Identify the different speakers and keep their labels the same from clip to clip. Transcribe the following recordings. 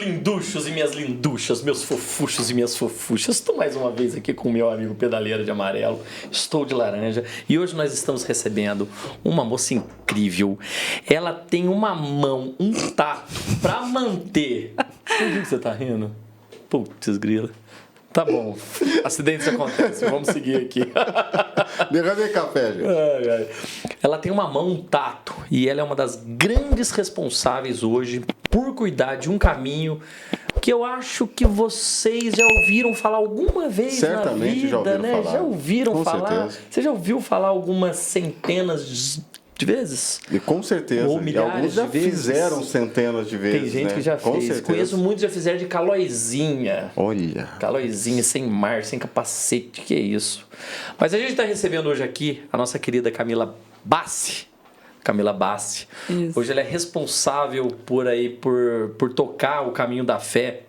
Speaker 1: linduchos e minhas linduchas, meus fofuchos e minhas fofuchas, estou mais uma vez aqui com o meu amigo pedaleiro de amarelo, estou de laranja e hoje nós estamos recebendo uma moça incrível. Ela tem uma mão, um tato pra manter. Por que você tá rindo? Putz, grila. Tá bom, acidentes acontecem, vamos seguir aqui.
Speaker 2: Derramei café, gente.
Speaker 1: Ela tem uma mão, um tato, e ela é uma das grandes responsáveis hoje por cuidar de um caminho que eu acho que vocês já ouviram falar alguma vez
Speaker 2: certamente
Speaker 1: na vida,
Speaker 2: já ouviram
Speaker 1: né?
Speaker 2: falar.
Speaker 1: Já ouviram
Speaker 2: Com
Speaker 1: falar?
Speaker 2: certeza.
Speaker 1: Você já ouviu falar algumas centenas de vezes?
Speaker 2: E com certeza.
Speaker 1: Ou
Speaker 2: E alguns já
Speaker 1: de vezes.
Speaker 2: fizeram centenas de vezes.
Speaker 1: Tem gente,
Speaker 2: né?
Speaker 1: que já
Speaker 2: com
Speaker 1: fez.
Speaker 2: certeza.
Speaker 1: Conheço muitos que já fizeram de calóizinha.
Speaker 2: Olha.
Speaker 1: Calóizinha, sem mar, sem capacete, que é isso. Mas a gente está recebendo hoje aqui a nossa querida Camila Bassi. Camila Bassi.
Speaker 3: Isso.
Speaker 1: Hoje ela é responsável por tocar o caminho da fé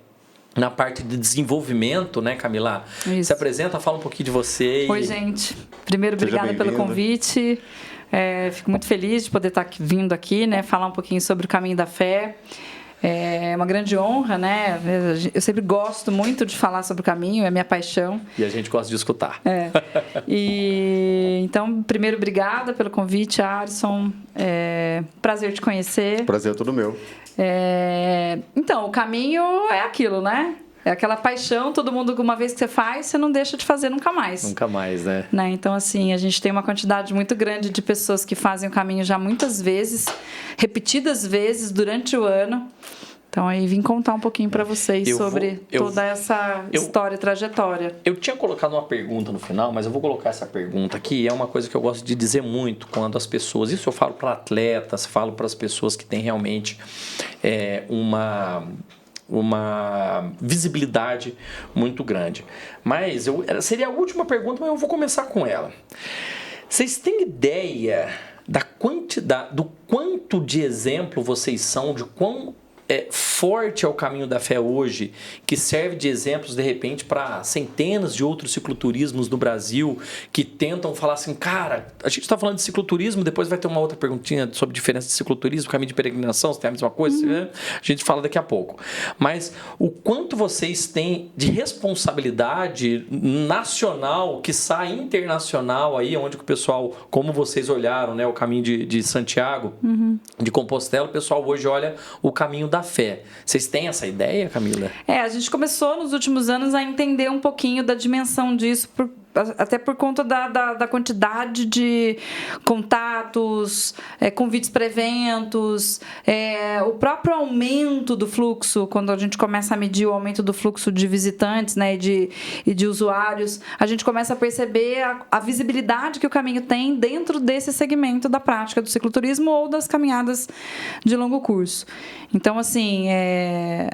Speaker 1: na parte de desenvolvimento, né, Camila?
Speaker 3: Isso.
Speaker 1: Se apresenta, fala um pouquinho de você.
Speaker 3: Oi, gente. Primeiro,
Speaker 2: Seja
Speaker 3: obrigada pelo
Speaker 2: bem-vinda.
Speaker 3: convite. Fico muito feliz de poder estar vindo aqui, né, falar um pouquinho sobre o caminho da fé. É uma grande honra, né? Eu sempre gosto muito de falar sobre o caminho, é minha paixão.
Speaker 1: E a gente gosta de escutar.
Speaker 3: E então, primeiro, obrigada pelo convite, Alisson. Prazer te conhecer.
Speaker 2: Prazer é todo meu.
Speaker 3: Então, o caminho é aquilo, né? É aquela paixão, todo mundo, uma vez que você faz, você não deixa de fazer nunca mais.
Speaker 1: Nunca mais, né?
Speaker 3: Então, assim, a gente tem uma quantidade muito grande de pessoas que fazem o caminho já muitas vezes, repetidas vezes durante o ano. Então, aí vim contar um pouquinho para vocês sobre toda essa história e trajetória.
Speaker 1: Eu tinha colocado uma pergunta no final, mas eu vou colocar essa pergunta aqui. É uma coisa que eu gosto de dizer muito quando as pessoas... Isso eu falo para atletas, falo para as pessoas que têm realmente uma visibilidade muito grande. Mas seria a última pergunta, mas eu vou começar com ela. Vocês têm ideia da quantidade, do quanto de exemplo vocês são, de quão forte é o caminho da fé hoje, que serve de exemplos, de repente, para centenas de outros cicloturismos no Brasil que tentam falar assim, cara, a gente está falando de cicloturismo, depois vai ter uma outra perguntinha sobre diferença de cicloturismo, caminho de peregrinação, se tem a mesma coisa, a gente fala daqui a pouco. Mas o quanto vocês têm de responsabilidade nacional, que sai internacional aí, onde o pessoal, como vocês olharam, né, o caminho de Santiago, de Compostela, o pessoal hoje olha o caminho da fé. Vocês têm essa ideia, Camila?
Speaker 3: A gente começou nos últimos anos a entender um pouquinho da dimensão disso, até por conta da quantidade de contatos, convites para eventos, o próprio aumento do fluxo, quando a gente começa a medir o aumento do fluxo de visitantes, né, e de usuários, a gente começa a perceber a visibilidade que o caminho tem dentro desse segmento da prática do cicloturismo ou das caminhadas de longo curso. Então, assim,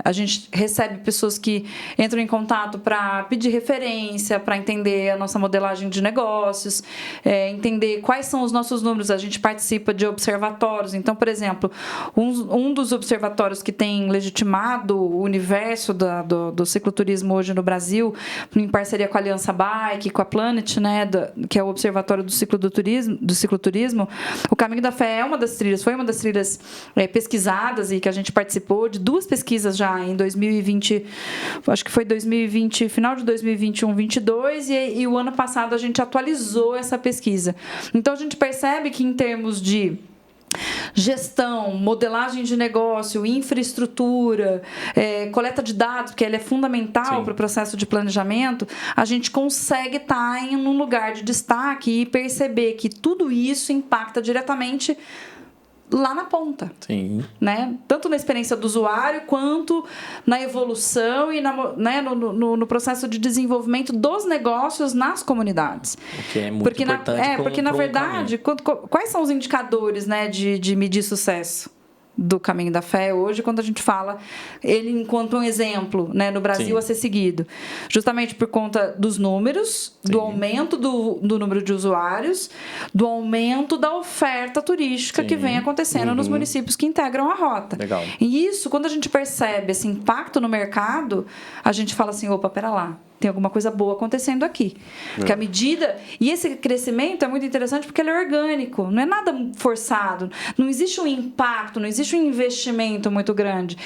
Speaker 3: a gente recebe pessoas que entram em contato para pedir referência, para entender a nossa modelagem de negócios, entender quais são os nossos números. A gente participa de observatórios. Então, por exemplo, um dos observatórios que tem legitimado o universo do cicloturismo hoje no Brasil, em parceria com a Aliança Bike, com a Planet, né, que é o Observatório do Cicloturismo, o Caminho da Fé foi uma das trilhas pesquisadas e que a gente participou de 2 pesquisas já em 2020, acho que foi 2020, final de 2021, 2022, e o ano passado a gente atualizou essa pesquisa. Então, a gente percebe que em termos de gestão, modelagem de negócio, infraestrutura, coleta de dados, porque ela é fundamental para o processo de planejamento, a gente consegue estar em um lugar de destaque e perceber que tudo isso impacta diretamente lá na ponta.
Speaker 1: Sim.
Speaker 3: Né? Tanto na experiência do usuário, quanto na evolução e no processo de desenvolvimento dos negócios nas comunidades.
Speaker 1: O que é muito importante.
Speaker 3: Porque, na verdade, quais são os indicadores, né, de medir sucesso do Caminho da Fé hoje, quando a gente fala ele enquanto um exemplo, né, no Brasil a ser seguido? Justamente por conta dos números, do aumento do número de usuários, do aumento da oferta turística que vem acontecendo nos municípios que integram a rota.
Speaker 1: Legal.
Speaker 3: E isso, quando a gente percebe esse impacto no mercado, a gente fala assim, opa, pera lá. tem alguma coisa boa acontecendo aqui. Porque à medida... E esse crescimento é muito interessante porque ele é orgânico, não é nada forçado, não existe um impacto, não existe um investimento muito grande.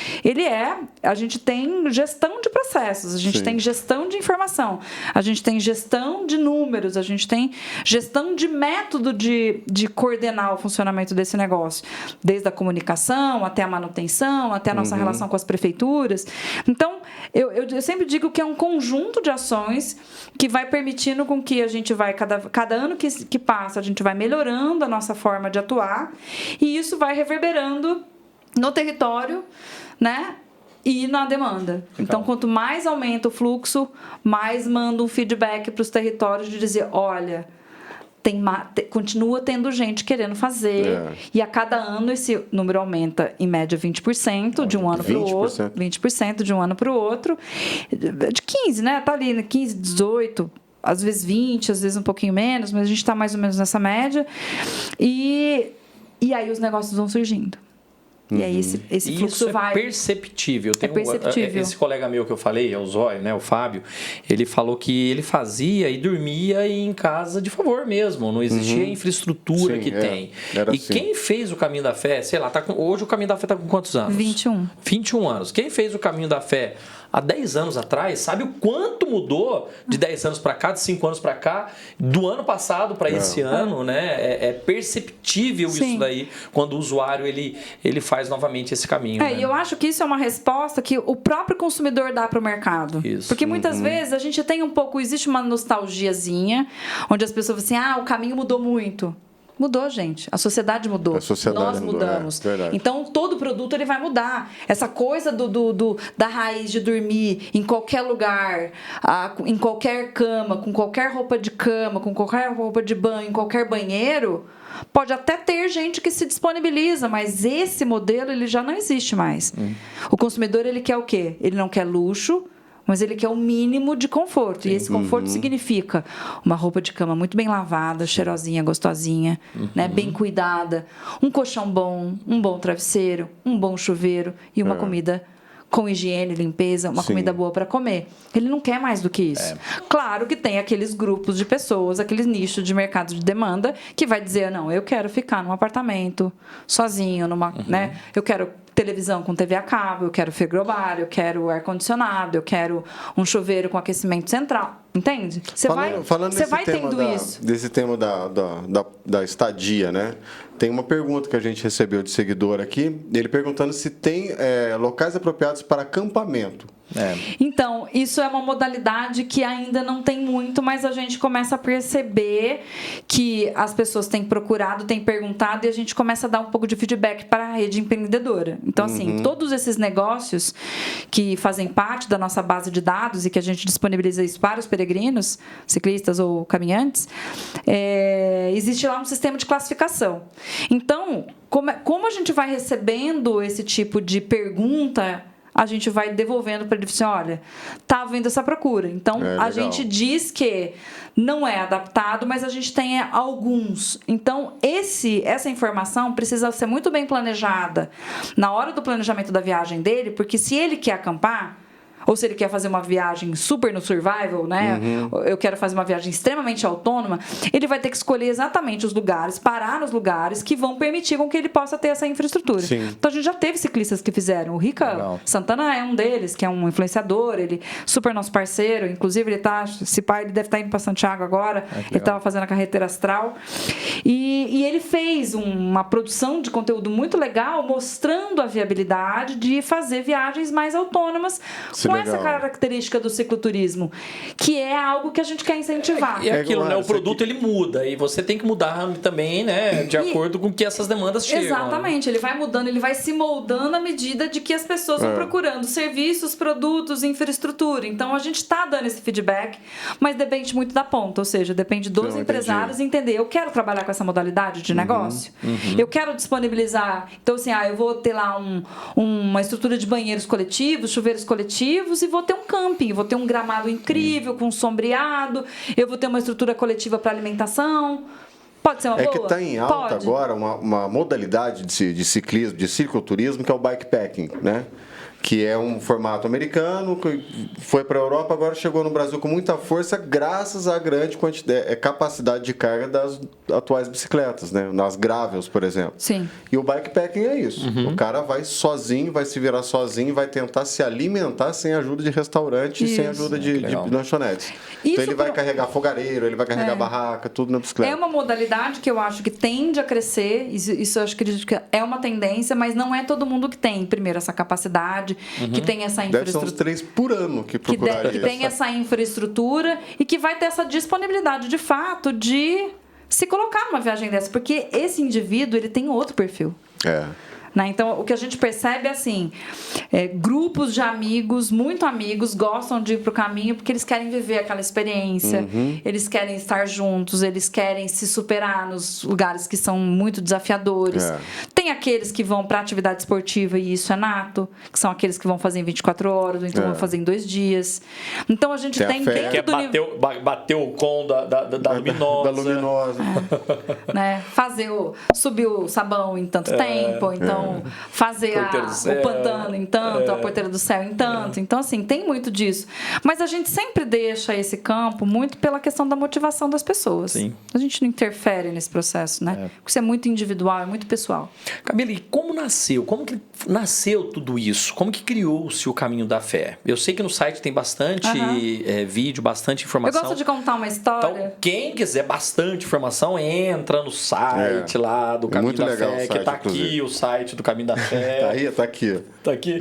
Speaker 3: A gente tem gestão de processos, a gente tem gestão de informação, a gente tem gestão de números, a gente tem gestão de método de coordenar o funcionamento desse negócio, desde a comunicação até a manutenção, até a nossa relação com as prefeituras. Então, eu sempre digo que é um conjunto de ações que vai permitindo com que a gente vai, cada ano que passa, a gente vai melhorando a nossa forma de atuar, e isso vai reverberando no território, né? E na demanda. Então, quanto mais aumenta o fluxo, mais manda um feedback para os territórios de dizer, olha, continua tendo gente querendo fazer, e a cada ano esse número aumenta em média 20% de um ano para o outro, 20% de um ano para o outro, de 15, né? Tá ali 15, 18, às vezes 20, às vezes um pouquinho menos, mas a gente está mais ou menos nessa média, e aí os negócios vão surgindo. E aí esse fluxo vai...
Speaker 1: Perceptível.
Speaker 3: É perceptível.
Speaker 1: Esse colega meu que eu falei, o Zóio, né, o Fábio, ele falou que ele fazia e dormia em casa de favor mesmo. Não existia a infraestrutura que tem. E quem fez o Caminho da Fé, sei lá, hoje o Caminho da Fé está com quantos anos?
Speaker 3: 21.
Speaker 1: 21 anos. Quem fez o Caminho da Fé há 10 anos atrás, sabe o quanto mudou de 10 anos para cá, de 5 anos para cá, do ano passado para esse ano, né? É perceptível isso daí, quando o usuário ele faz novamente esse caminho. Né?
Speaker 3: E eu acho que isso é uma resposta que o próprio consumidor dá para o mercado.
Speaker 1: Isso.
Speaker 3: Porque muitas vezes a gente tem existe uma nostalgiazinha, onde as pessoas falam assim, o caminho mudou muito. Mudou, gente. A sociedade mudou. Nós mudamos. Então, todo produto ele vai mudar. Essa coisa da raiz de dormir em qualquer lugar, em qualquer cama, com qualquer roupa de cama, com qualquer roupa de banho, em qualquer banheiro, pode até ter gente que se disponibiliza, mas esse modelo ele já não existe mais. O consumidor ele quer o quê? Ele não quer luxo, mas ele quer o mínimo de conforto. E esse conforto significa uma roupa de cama muito bem lavada, cheirosinha, gostosinha, né, bem cuidada, um colchão bom, um bom travesseiro, um bom chuveiro e uma comida com higiene, limpeza, uma comida boa para comer. Ele não quer mais do que isso. Claro que tem aqueles grupos de pessoas, aqueles nichos de mercado de demanda que vai dizer, não, eu quero ficar num apartamento sozinho, né? Eu quero televisão com TV a cabo, eu quero frigobar, eu quero ar-condicionado, eu quero um chuveiro com aquecimento central. Entende? Você vai tendo isso.
Speaker 2: Desse tema da estadia, né? Tem uma pergunta que a gente recebeu de seguidor aqui, ele perguntando se tem locais apropriados para acampamento.
Speaker 3: Então, isso é uma modalidade que ainda não tem muito, mas a gente começa a perceber que as pessoas têm procurado, têm perguntado, e a gente começa a dar um pouco de feedback para a rede empreendedora. Então, assim, todos esses negócios que fazem parte da nossa base de dados e que a gente disponibiliza isso para os peregrinos, ciclistas ou caminhantes, existe lá um sistema de classificação. Então, como a gente vai recebendo esse tipo de pergunta, a gente vai devolvendo para ele assim, olha, tá havendo essa procura. Então, a gente diz que não é adaptado, mas a gente tem alguns. Então, essa informação precisa ser muito bem planejada na hora do planejamento da viagem dele, porque se ele quer acampar, ou se ele quer fazer uma viagem super no survival, né? Eu quero fazer uma viagem extremamente autônoma, ele vai ter que escolher exatamente os lugares, parar nos lugares que vão permitir com que ele possa ter essa infraestrutura. Então, a gente já teve ciclistas que fizeram. O Rica Santana é um deles, que é um influenciador, ele super nosso parceiro, inclusive ele ele deve estar indo para Santiago agora, ele estava fazendo a carretera astral, e ele fez uma produção de conteúdo muito legal, mostrando a viabilidade de fazer viagens mais autônomas, com essa característica do cicloturismo, que é algo que a gente quer incentivar.
Speaker 1: E aquilo, né? O produto ele muda e você tem que mudar também, né? De acordo com que essas demandas chegam.
Speaker 3: Exatamente, ele vai mudando, ele vai se moldando à medida de que as pessoas vão procurando serviços, produtos, infraestrutura. Então a gente está dando esse feedback, mas depende muito da ponta, ou seja, depende dos empresários entender. Eu quero trabalhar com essa modalidade de negócio, eu quero disponibilizar. Então, assim, eu vou ter lá uma estrutura de banheiros coletivos, chuveiros coletivos, e vou ter um camping, vou ter um gramado incrível, com sombreado, eu vou ter uma estrutura coletiva para alimentação. Pode ser uma boa?
Speaker 2: É que está em alta agora uma modalidade de ciclismo, de cicloturismo, que é o bikepacking, né? que é um formato americano, que foi para a Europa, agora chegou no Brasil com muita força, graças à grande capacidade de carga das atuais bicicletas, né? Nas Gravels, por exemplo.
Speaker 3: Sim.
Speaker 2: E o bikepacking é isso. O cara vai sozinho, vai se virar sozinho, vai tentar se alimentar sem ajuda de restaurante, sem ajuda de lanchonetes. Então ele vai carregar fogareiro, ele vai carregar barraca, tudo na bicicleta.
Speaker 3: É uma modalidade que eu acho que tende a crescer, isso eu acho que é uma tendência, mas não é todo mundo que tem, primeiro, essa capacidade, que tem essa infraestrutura.
Speaker 2: Deve ser uns 3 por ano que procuraria.
Speaker 3: Que tem essa infraestrutura e que vai ter essa disponibilidade, de fato, de se colocar numa viagem dessa, porque esse indivíduo, ele tem outro perfil. Né? Então, o que a gente percebe é assim, grupos de amigos, muito amigos, gostam de ir para o caminho porque eles querem viver aquela experiência, eles querem estar juntos, eles querem se superar nos lugares que são muito desafiadores. Tem aqueles que vão para atividade esportiva e isso é nato, que são aqueles que vão fazer em 24 horas, ou então vão fazer em 2 dias. Então, a gente tem dentro do
Speaker 1: bater o com da luminosa.
Speaker 2: Da luminosa.
Speaker 3: Né? Subir o sabão em tanto tempo, então fazer o pantano em tanto, a porteira do céu em tanto. Então, assim, tem muito disso. Mas a gente sempre deixa esse campo muito pela questão da motivação das pessoas.
Speaker 1: Sim.
Speaker 3: A gente não interfere nesse processo, né? Porque isso é muito individual, é muito pessoal.
Speaker 1: Camila, e como nasceu? Como que nasceu tudo isso? Como que criou-se o Caminho da Fé? Eu sei que no site tem bastante vídeo, bastante informação.
Speaker 3: Eu gosto de contar uma história.
Speaker 1: Então, quem quiser bastante informação, entra no site lá do Caminho da Fé, que tá aqui o site do Caminho da Fé.
Speaker 2: Tá aqui.
Speaker 1: Tá aqui.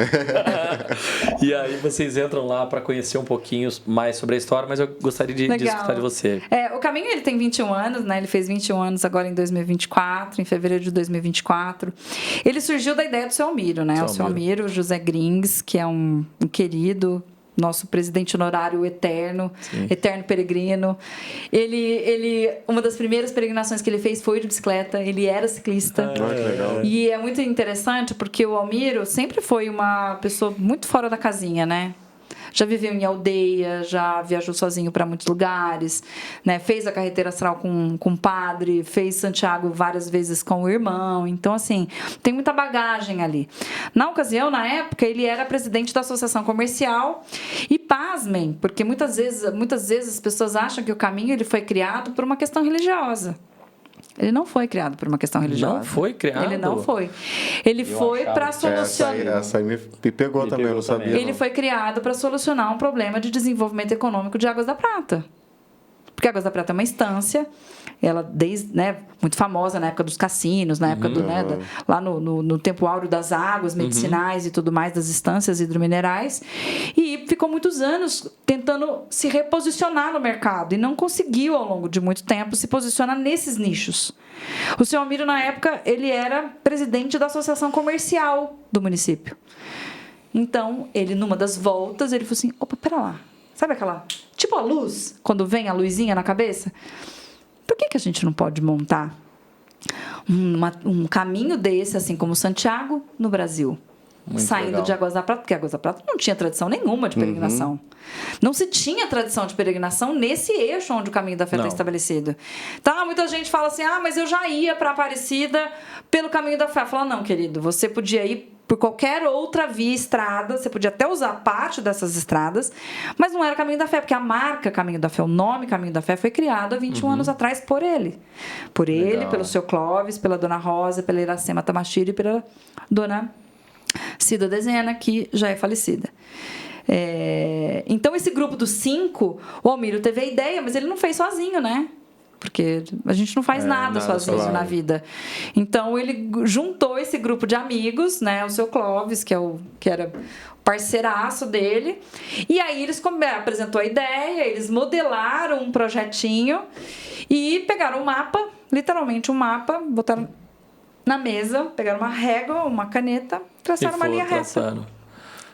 Speaker 1: E aí vocês entram lá para conhecer um pouquinho mais sobre a história, mas eu gostaria de escutar de você.
Speaker 3: O Caminho, ele tem 21 anos, né? Ele fez 21 anos agora em 2024, em fevereiro de 2024. Ele surgiu da ideia do seu Almiro, né? O seu Almiro José Grings, que é um querido, nosso presidente honorário eterno, eterno peregrino. Uma das primeiras peregrinações que ele fez foi de bicicleta, ele era ciclista.
Speaker 2: Que legal.
Speaker 3: E é muito interessante porque o Almiro sempre foi uma pessoa muito fora da casinha, né? Já viveu em aldeia, já viajou sozinho para muitos lugares, né? Fez a carreteira astral com o padre, fez Santiago várias vezes com o irmão. Então, assim, tem muita bagagem ali. Na ocasião, na época, ele era presidente da Associação Comercial e, pasmem, porque muitas vezes as pessoas acham que o Caminho ele foi criado por uma questão religiosa. Ele não foi criado por uma questão religiosa.
Speaker 1: Não foi criado?
Speaker 3: Ele não foi. Ele foi para solucionar...
Speaker 2: Essa aí me pegou também, eu não sabia.
Speaker 3: Ele foi criado para solucionar um problema de desenvolvimento econômico de Águas da Prata. Porque Águas da Prata é uma instância, ela muito famosa na época dos cassinos, na época lá no tempo áureo das águas medicinais e tudo mais, das instâncias hidrominerais, e ficou muitos anos tentando se reposicionar no mercado e não conseguiu, ao longo de muito tempo, se posicionar nesses nichos. O senhor Almiro, na época, ele era presidente da Associação Comercial do município. Então, ele, numa das voltas, ele falou assim, opa, pera lá. Sabe aquela... Tipo a luz, quando vem a luzinha na cabeça? Por que a gente não pode montar um caminho desse, assim como Santiago, no Brasil?
Speaker 1: Muito
Speaker 3: saindo
Speaker 1: legal.
Speaker 3: de Águas da Prata, porque Águas da Prata não tinha tradição nenhuma de peregrinação. Não se tinha tradição de peregrinação nesse eixo onde o Caminho da Fé está estabelecido. Tá, muita gente fala assim, mas eu já ia para Aparecida pelo Caminho da Fé. Fala, não, querido, você podia ir por qualquer outra via estrada, você podia até usar parte dessas estradas, mas não era Caminho da Fé, porque a marca Caminho da Fé, o nome Caminho da Fé foi criado há 21 anos atrás por ele. Por ele,
Speaker 1: Legal.
Speaker 3: pelo seu Clóvis, pela Dona Rosa, pela Iracema Tamashiro e pela Dona Cida Dezena, que já é falecida. Então, esse grupo dos 5, o Almiro teve a ideia, mas ele não fez sozinho, né? Porque a gente não faz nada sozinho na vida. Então, ele juntou esse grupo de amigos, né? O seu Clóvis, que era parceiraço dele. E aí, eles apresentou a ideia, eles modelaram um projetinho e pegaram um mapa, literalmente um mapa, botaram na mesa, pegaram uma régua, uma caneta, traçaram uma linha reta.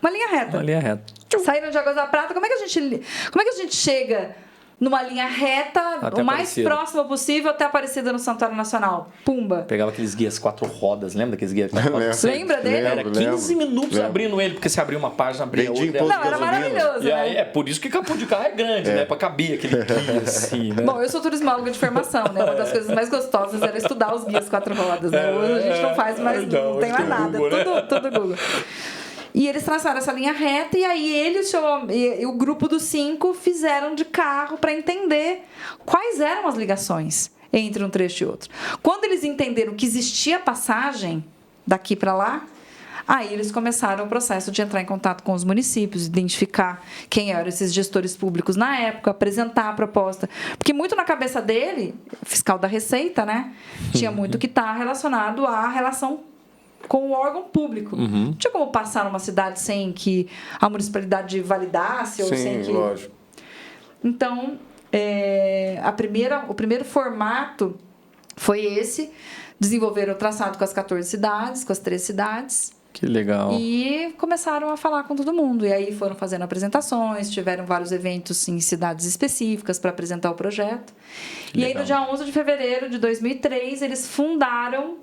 Speaker 3: Uma linha reta.
Speaker 1: Uma linha reta.
Speaker 3: Saíram de Águas da Prata. Como é que a gente chega numa linha reta,
Speaker 1: até
Speaker 3: o mais
Speaker 1: Aparecida.
Speaker 3: Próximo possível até Aparecida no Santuário Nacional? Pumba.
Speaker 1: Pegava aqueles guias 4 rodas, lembra daqueles guias 4 rodas?
Speaker 3: Lembra dele?
Speaker 1: Era 15 minutos abrindo ele, porque você abria uma página, abria outra.
Speaker 3: Não, era maravilhoso,
Speaker 1: E aí,
Speaker 3: né?
Speaker 1: é por isso que capô de carro é grande, né? Pra caber aquele guia assim, né?
Speaker 3: Bom, eu sou turismóloga de formação, né? Uma das coisas mais gostosas era estudar os guias 4 rodas, né? Hoje a gente não faz mais, não tem mais nada.
Speaker 1: Google, né?
Speaker 3: Tudo Google. E eles traçaram essa linha reta, e aí e o grupo dos 5 fizeram de carro para entender quais eram as ligações entre um trecho e outro. Quando eles entenderam que existia passagem daqui para lá, aí eles começaram o processo de entrar em contato com os municípios, identificar quem eram esses gestores públicos na época, apresentar a proposta. Porque muito na cabeça dele, fiscal da Receita, né, tinha muito que estar relacionado à relação com o órgão público. Não tinha como passar numa cidade sem que a municipalidade validasse ou sem que...
Speaker 2: Sim, lógico.
Speaker 3: Então, o primeiro formato foi esse. Desenvolveram o traçado com as 14 cidades, com as 3 cidades.
Speaker 1: Que legal.
Speaker 3: E começaram a falar com todo mundo. E aí foram fazendo apresentações, tiveram vários eventos em cidades específicas para apresentar o projeto. E aí, no dia 11 de fevereiro de 2003, eles fundaram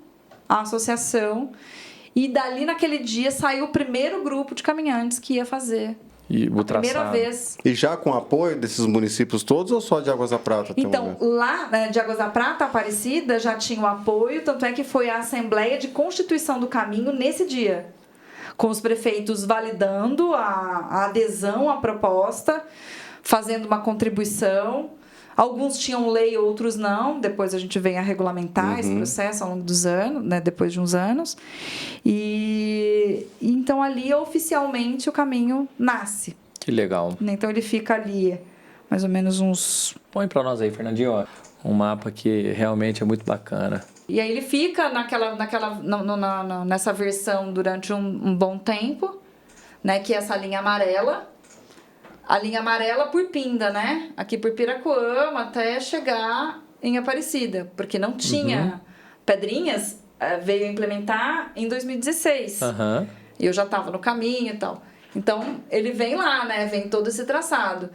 Speaker 3: a associação. E dali, naquele dia, saiu o primeiro grupo de caminhantes que ia fazer a primeira vez.
Speaker 2: E já com apoio desses municípios todos ou só de Águas da Prata?
Speaker 3: Então, lá de Águas da Prata, Aparecida, já tinha o apoio, tanto é que foi a Assembleia de Constituição do Caminho nesse dia, com os prefeitos validando a adesão à proposta, fazendo uma contribuição. Alguns tinham lei, outros não. Depois a gente vem a regulamentar esse processo ao longo dos anos, né, depois de uns anos. E então ali oficialmente o caminho nasce.
Speaker 1: Que legal.
Speaker 3: Então ele fica ali mais ou menos uns...
Speaker 1: Põe para nós aí, Fernandinho, um mapa que realmente é muito bacana.
Speaker 3: E aí ele fica nessa versão durante um bom tempo, né, que é essa linha amarela. A linha amarela por Pinda, né? Aqui por Piracoama até chegar em Aparecida, porque não tinha Pedrinhas, veio implementar em 2016. E eu já estava no caminho e tal. Então, ele vem lá, né? Vem todo esse traçado.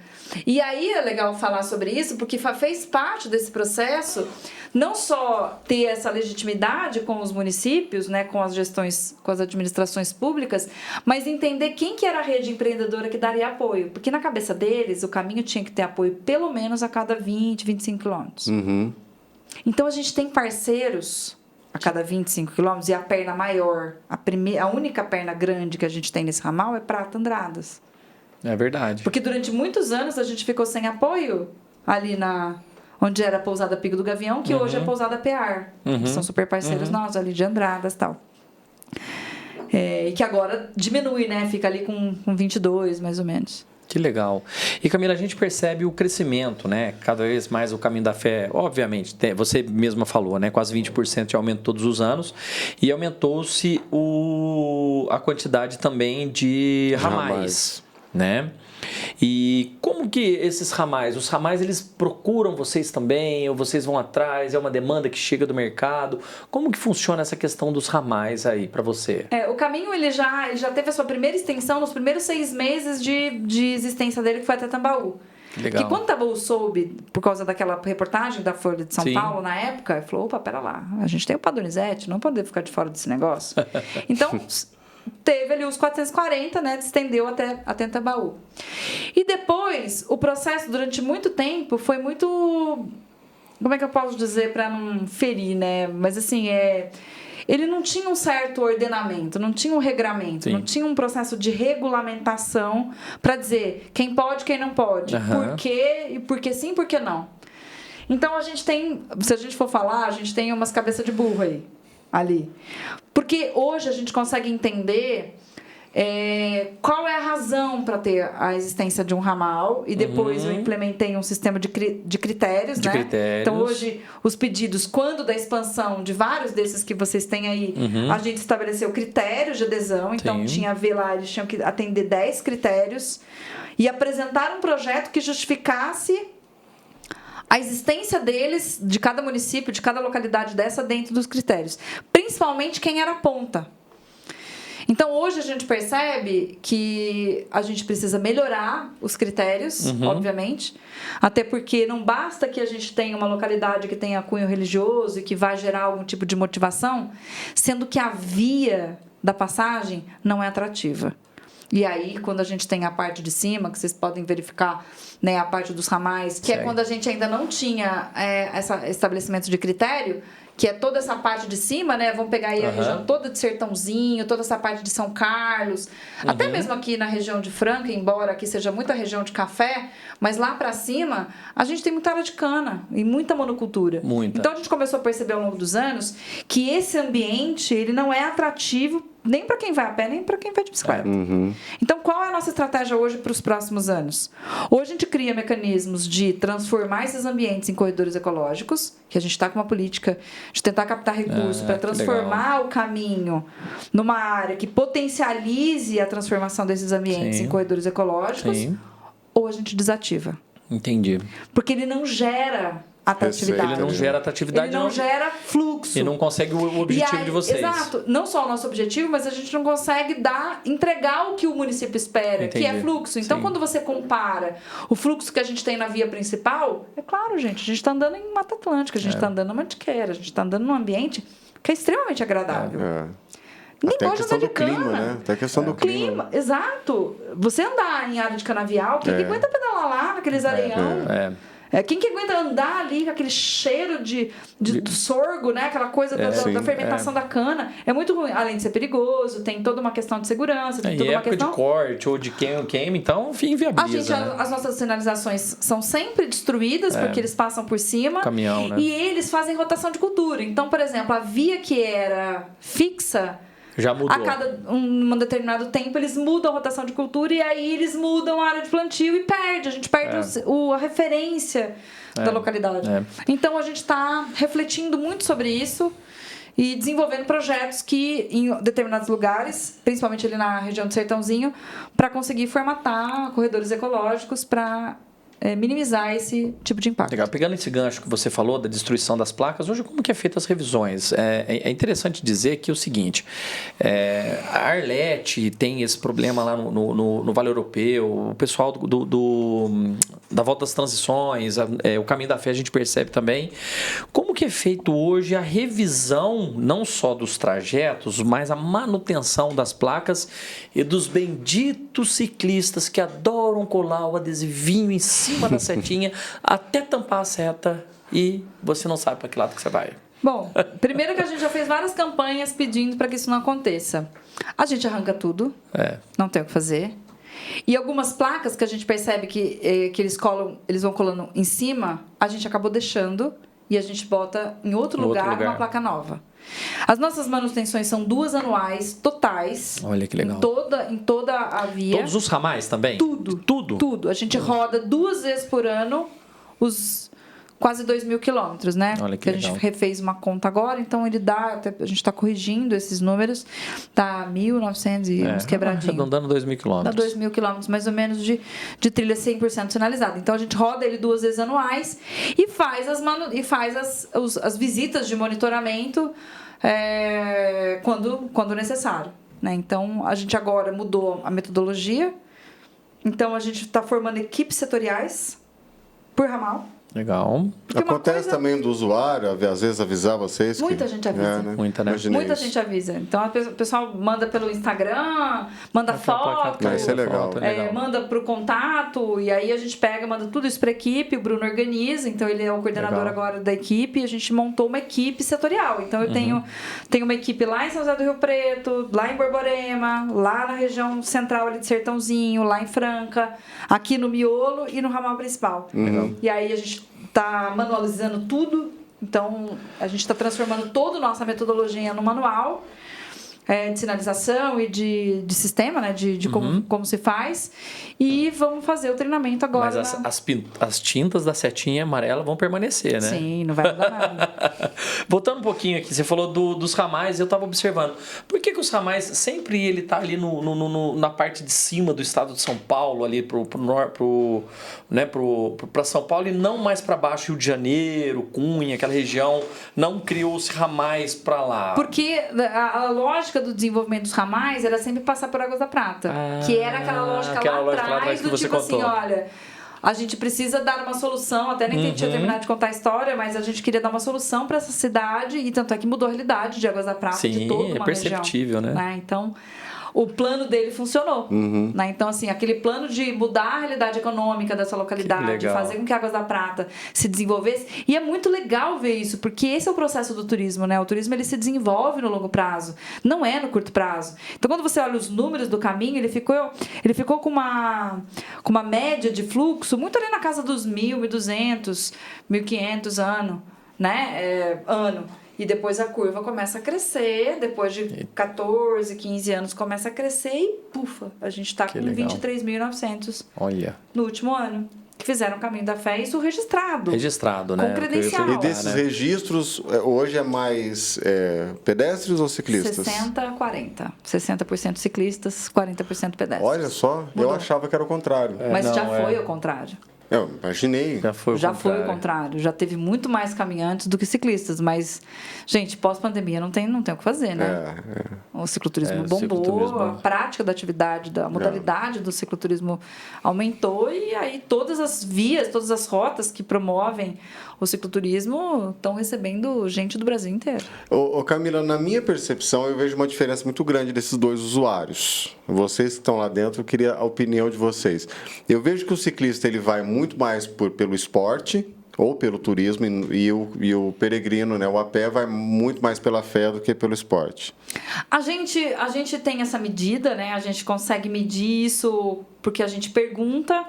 Speaker 3: E aí é legal falar sobre isso, porque fez parte desse processo não só ter essa legitimidade com os municípios, né, com as gestões, com as administrações públicas, mas entender quem que era a rede empreendedora que daria apoio. Porque na cabeça deles, o caminho tinha que ter apoio pelo menos a cada 20, 25 quilômetros. Então, a gente tem parceiros a cada 25 quilômetros, e a perna maior, a única perna grande que a gente tem nesse ramal é Prata Andradas.
Speaker 1: É verdade.
Speaker 3: Porque durante muitos anos a gente ficou sem apoio ali onde era a pousada Pico do Gavião, que hoje é a pousada Pear, que são super parceiros nossos ali de Andradas e tal. E que agora diminui, né? Fica ali com 22, mais ou menos.
Speaker 1: Que legal. E Camila, a gente percebe o crescimento, né? Cada vez mais o Caminho da Fé, obviamente, você mesma falou, né? Quase 20% de aumento todos os anos. E aumentou-se a quantidade também de ramais, né? E como que esses ramais, os ramais, eles procuram vocês também, ou vocês vão atrás, é uma demanda que chega do mercado? Como que funciona essa questão dos ramais aí para você?
Speaker 3: O caminho, ele já teve a sua primeira extensão nos primeiros 6 meses de existência dele, que foi até Tambaú.
Speaker 1: Legal.
Speaker 3: Porque quando Tambaú soube, por causa daquela reportagem da Folha de São Paulo, na época, ele falou, opa, pera lá, a gente tem o Padonizete, não podemos ficar de fora desse negócio. Então... teve ali os 440, né? Estendeu até Tambaú. E depois, o processo, durante muito tempo, foi muito... Como é que eu posso dizer para não ferir, né? Mas, assim, ele não tinha um certo ordenamento, não tinha um regramento, não tinha um processo de regulamentação para dizer quem pode, quem não pode, por quê, e por que sim, por que não. Então, a gente tem... Se a gente for falar, a gente tem umas cabeças de burro aí. Ali. Porque hoje a gente consegue entender qual é a razão para ter a existência de um ramal, e depois eu implementei um sistema de critérios, né? Então hoje os pedidos, quando da expansão de vários desses que vocês têm aí, a gente estabeleceu critérios de adesão, então tinha a ver lá, eles tinham que atender 10 critérios e apresentar um projeto que justificasse a existência deles, de cada município, de cada localidade dessa, dentro dos critérios. Principalmente quem era ponta. Então, hoje a gente percebe que a gente precisa melhorar os critérios, obviamente. Até porque não basta que a gente tenha uma localidade que tenha cunho religioso e que vai gerar algum tipo de motivação, sendo que a via da passagem não é atrativa. E aí, quando a gente tem a parte de cima, que vocês podem verificar, né, a parte dos ramais, que é quando a gente ainda não tinha esse estabelecimento de critério, que é toda essa parte de cima, né? Vamos pegar aí a região toda de Sertãozinho, toda essa parte de São Carlos, até mesmo aqui na região de Franca, embora aqui seja muita região de café, mas lá para cima a gente tem muita área de cana e muita monocultura. Então a gente começou a perceber ao longo dos anos que esse ambiente ele não é atrativo nem para quem vai a pé, nem para quem vai de bicicleta. Então, qual é a nossa estratégia hoje para os próximos anos? Hoje a gente cria mecanismos de transformar esses ambientes em corredores ecológicos, que a gente está com uma política de tentar captar recursos para transformar o caminho numa área que potencialize a transformação desses ambientes em corredores ecológicos, ou a gente desativa.
Speaker 1: Entendi.
Speaker 3: Porque ele não gera atratividade.
Speaker 1: Ele não gera atratividade.
Speaker 3: Ele não gera fluxo.
Speaker 1: E não consegue o objetivo de vocês.
Speaker 3: Exato. Não só o nosso objetivo, mas a gente não consegue entregar o que o município espera, que é fluxo. Então, quando você compara o fluxo que a gente tem na via principal, é claro, gente, a gente está andando em Mata Atlântica, a gente está andando na Mantiqueira, a gente está andando num ambiente que é extremamente agradável. Nem
Speaker 2: até a questão do
Speaker 3: cana.
Speaker 2: clima, né? Até a questão do clima.
Speaker 3: Exato. Você andar em área de canavial, quem que aguenta pedalar lá naqueles areião? Quem que aguenta andar ali com aquele cheiro do sorgo, né? Aquela coisa da fermentação da cana. É muito ruim. Além de ser perigoso, tem toda uma questão de segurança. Tem toda uma
Speaker 1: época
Speaker 3: questão
Speaker 1: de corte ou de queima, então inviabiliza.
Speaker 3: As nossas sinalizações são sempre destruídas porque eles passam por cima.
Speaker 1: Caminhão, né?
Speaker 3: E eles fazem rotação de cultura. Então, por exemplo, a via que era fixa,
Speaker 1: já mudou.
Speaker 3: A cada um determinado tempo, eles mudam a rotação de cultura e aí eles mudam a área de plantio e a gente perde a referência da localidade. Então, a gente está refletindo muito sobre isso e desenvolvendo projetos que, em determinados lugares, principalmente ali na região do Sertãozinho, para conseguir formatar corredores ecológicos para minimizar esse tipo de impacto.
Speaker 1: Legal. Pegando esse gancho que você falou da destruição das placas, hoje como que é feita as revisões? É interessante dizer que é o seguinte, a Arlete tem esse problema lá no Vale Europeu, o pessoal da Volta das Transições, o Caminho da Fé a gente percebe também. Como que é feito hoje a revisão, não só dos trajetos, mas a manutenção das placas e dos benditos ciclistas que adoram colar o adesivinho em cima da setinha até tampar a seta e você não sabe para que lado que você vai.
Speaker 3: Bom, primeiro que a gente já fez várias campanhas pedindo para que isso não aconteça. A gente arranca tudo, não tem o que fazer. E algumas placas que a gente percebe que eles vão colando em cima, a gente acabou deixando e a gente bota em outro lugar uma placa nova. As nossas manutenções são 2 anuais, totais.
Speaker 1: Olha que legal.
Speaker 3: Em toda a via.
Speaker 1: Todos os ramais também?
Speaker 3: Tudo. A gente roda 2 vezes por ano os quase 2.000 quilômetros, né?
Speaker 1: Olha que legal.
Speaker 3: A gente refez uma conta agora, então ele dá, a gente está corrigindo esses números, tá 1.900 e uns quebradinhos.
Speaker 1: Arredondando 2.000 quilômetros.
Speaker 3: Dá 2.000 quilômetros, mais ou menos, de trilha 100% sinalizada. Então, a gente roda ele 2 vezes anuais e faz as visitas de monitoramento quando necessário, né? Então, a gente agora mudou a metodologia. Então, a gente está formando equipes setoriais por ramal.
Speaker 1: Legal.
Speaker 2: Porque acontece também do usuário, às vezes, avisar vocês.
Speaker 3: Muita gente avisa.
Speaker 2: Né?
Speaker 3: Muita gente avisa. Então, o pessoal manda pelo Instagram, manda foto.
Speaker 2: Isso é legal.
Speaker 3: Manda para o contato, e aí a gente manda tudo isso para a equipe, o Bruno organiza, então ele é o coordenador agora da equipe, e a gente montou uma equipe setorial. Então, eu tenho uma equipe lá em São José do Rio Preto, lá em Borborema, lá na região central ali de Sertãozinho, lá em Franca, aqui no Miolo e no ramal principal. E aí a gente está manualizando tudo, então a gente está transformando toda a nossa metodologia no manual de sinalização e de sistema, né, de como se faz, e vamos fazer o treinamento agora.
Speaker 1: Mas as tintas da setinha amarela vão permanecer, né?
Speaker 3: Sim, não vai mudar nada.
Speaker 1: Voltando um pouquinho aqui, você falou dos ramais, eu estava observando. Por que os ramais, sempre ele está ali na parte de cima do estado de São Paulo, ali para São Paulo, e não mais para baixo, Rio de Janeiro, Cunha, aquela região, não criou-se ramais para lá?
Speaker 3: Porque a lógica do desenvolvimento dos ramais era sempre passar por Águas da Prata, que era aquela lógica lá atrás do tipo assim, olha, a gente precisa dar uma solução, até nem tinha terminado de contar a história, mas a gente queria dar uma solução para essa cidade, e tanto é que mudou a realidade de Águas da Prata, de toda uma região.
Speaker 1: Sim, é perceptível, né?
Speaker 3: Então, o plano dele funcionou. Né? Então, assim, aquele plano de mudar a realidade econômica dessa localidade, de fazer com que a Águas da Prata se desenvolvesse. E é muito legal ver isso, porque esse é o processo do turismo, né? O turismo, ele se desenvolve no longo prazo, não é no curto prazo. Então, quando você olha os números do caminho, ele ficou com uma média de fluxo muito ali na casa dos 1.000, 1.200, 1.500 ano. E depois a curva começa a crescer, depois de 14, 15 anos começa a crescer e, pufa, a gente está com 23.900 no último ano. Que fizeram o Caminho da Fé, isso registrado.
Speaker 1: Registrado, né?
Speaker 3: Com credencial.
Speaker 2: E desses registros, hoje é mais pedestres ou ciclistas?
Speaker 3: 60-40. 60% ciclistas, 40% pedestres.
Speaker 2: Olha só, eu achava que era o contrário.
Speaker 3: Mas já foi ao contrário.
Speaker 2: Eu imaginei.
Speaker 3: Já foi o contrário. Já teve muito mais caminhantes do que ciclistas. Mas, gente, pós-pandemia não tem o que fazer, né? O cicloturismo bombou, a prática da atividade, da modalidade do cicloturismo aumentou. E aí todas as vias, todas as rotas que promovem o cicloturismo estão recebendo gente do Brasil inteiro.
Speaker 2: Camila, na minha percepção, eu vejo uma diferença muito grande desses dois usuários. Vocês que estão lá dentro, eu queria a opinião de vocês. Eu vejo que o ciclista ele vai muito mais pelo esporte ou pelo turismo e o peregrino, né, o a pé, vai muito mais pela fé do que pelo esporte.
Speaker 3: A gente tem essa medida, né? A gente consegue medir isso porque a gente pergunta,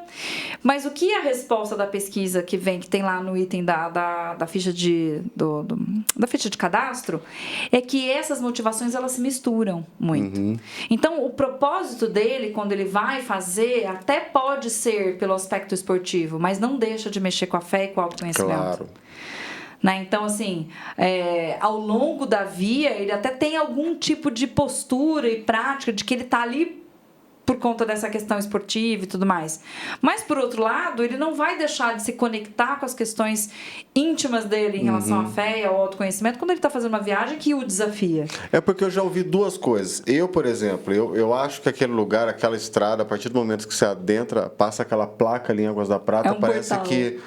Speaker 3: mas o que é a resposta da pesquisa que tem lá no item da ficha da ficha de cadastro é que essas motivações elas se misturam muito. Então, o propósito dele, quando ele vai fazer, até pode ser pelo aspecto esportivo, mas não deixa de mexer com a fé e com o autoconhecimento.
Speaker 2: Claro.
Speaker 3: Né? Então, assim, ao longo da via, ele até tem algum tipo de postura e prática de que ele está ali por conta dessa questão esportiva e tudo mais. Mas, por outro lado, ele não vai deixar de se conectar com as questões íntimas dele em relação à fé e ao autoconhecimento quando ele está fazendo uma viagem que o desafia.
Speaker 2: É porque eu já ouvi duas coisas. Eu, por exemplo, eu acho que aquele lugar, aquela estrada, a partir do momento que você adentra, passa aquela placa ali em Águas da Prata, parece portal. Que...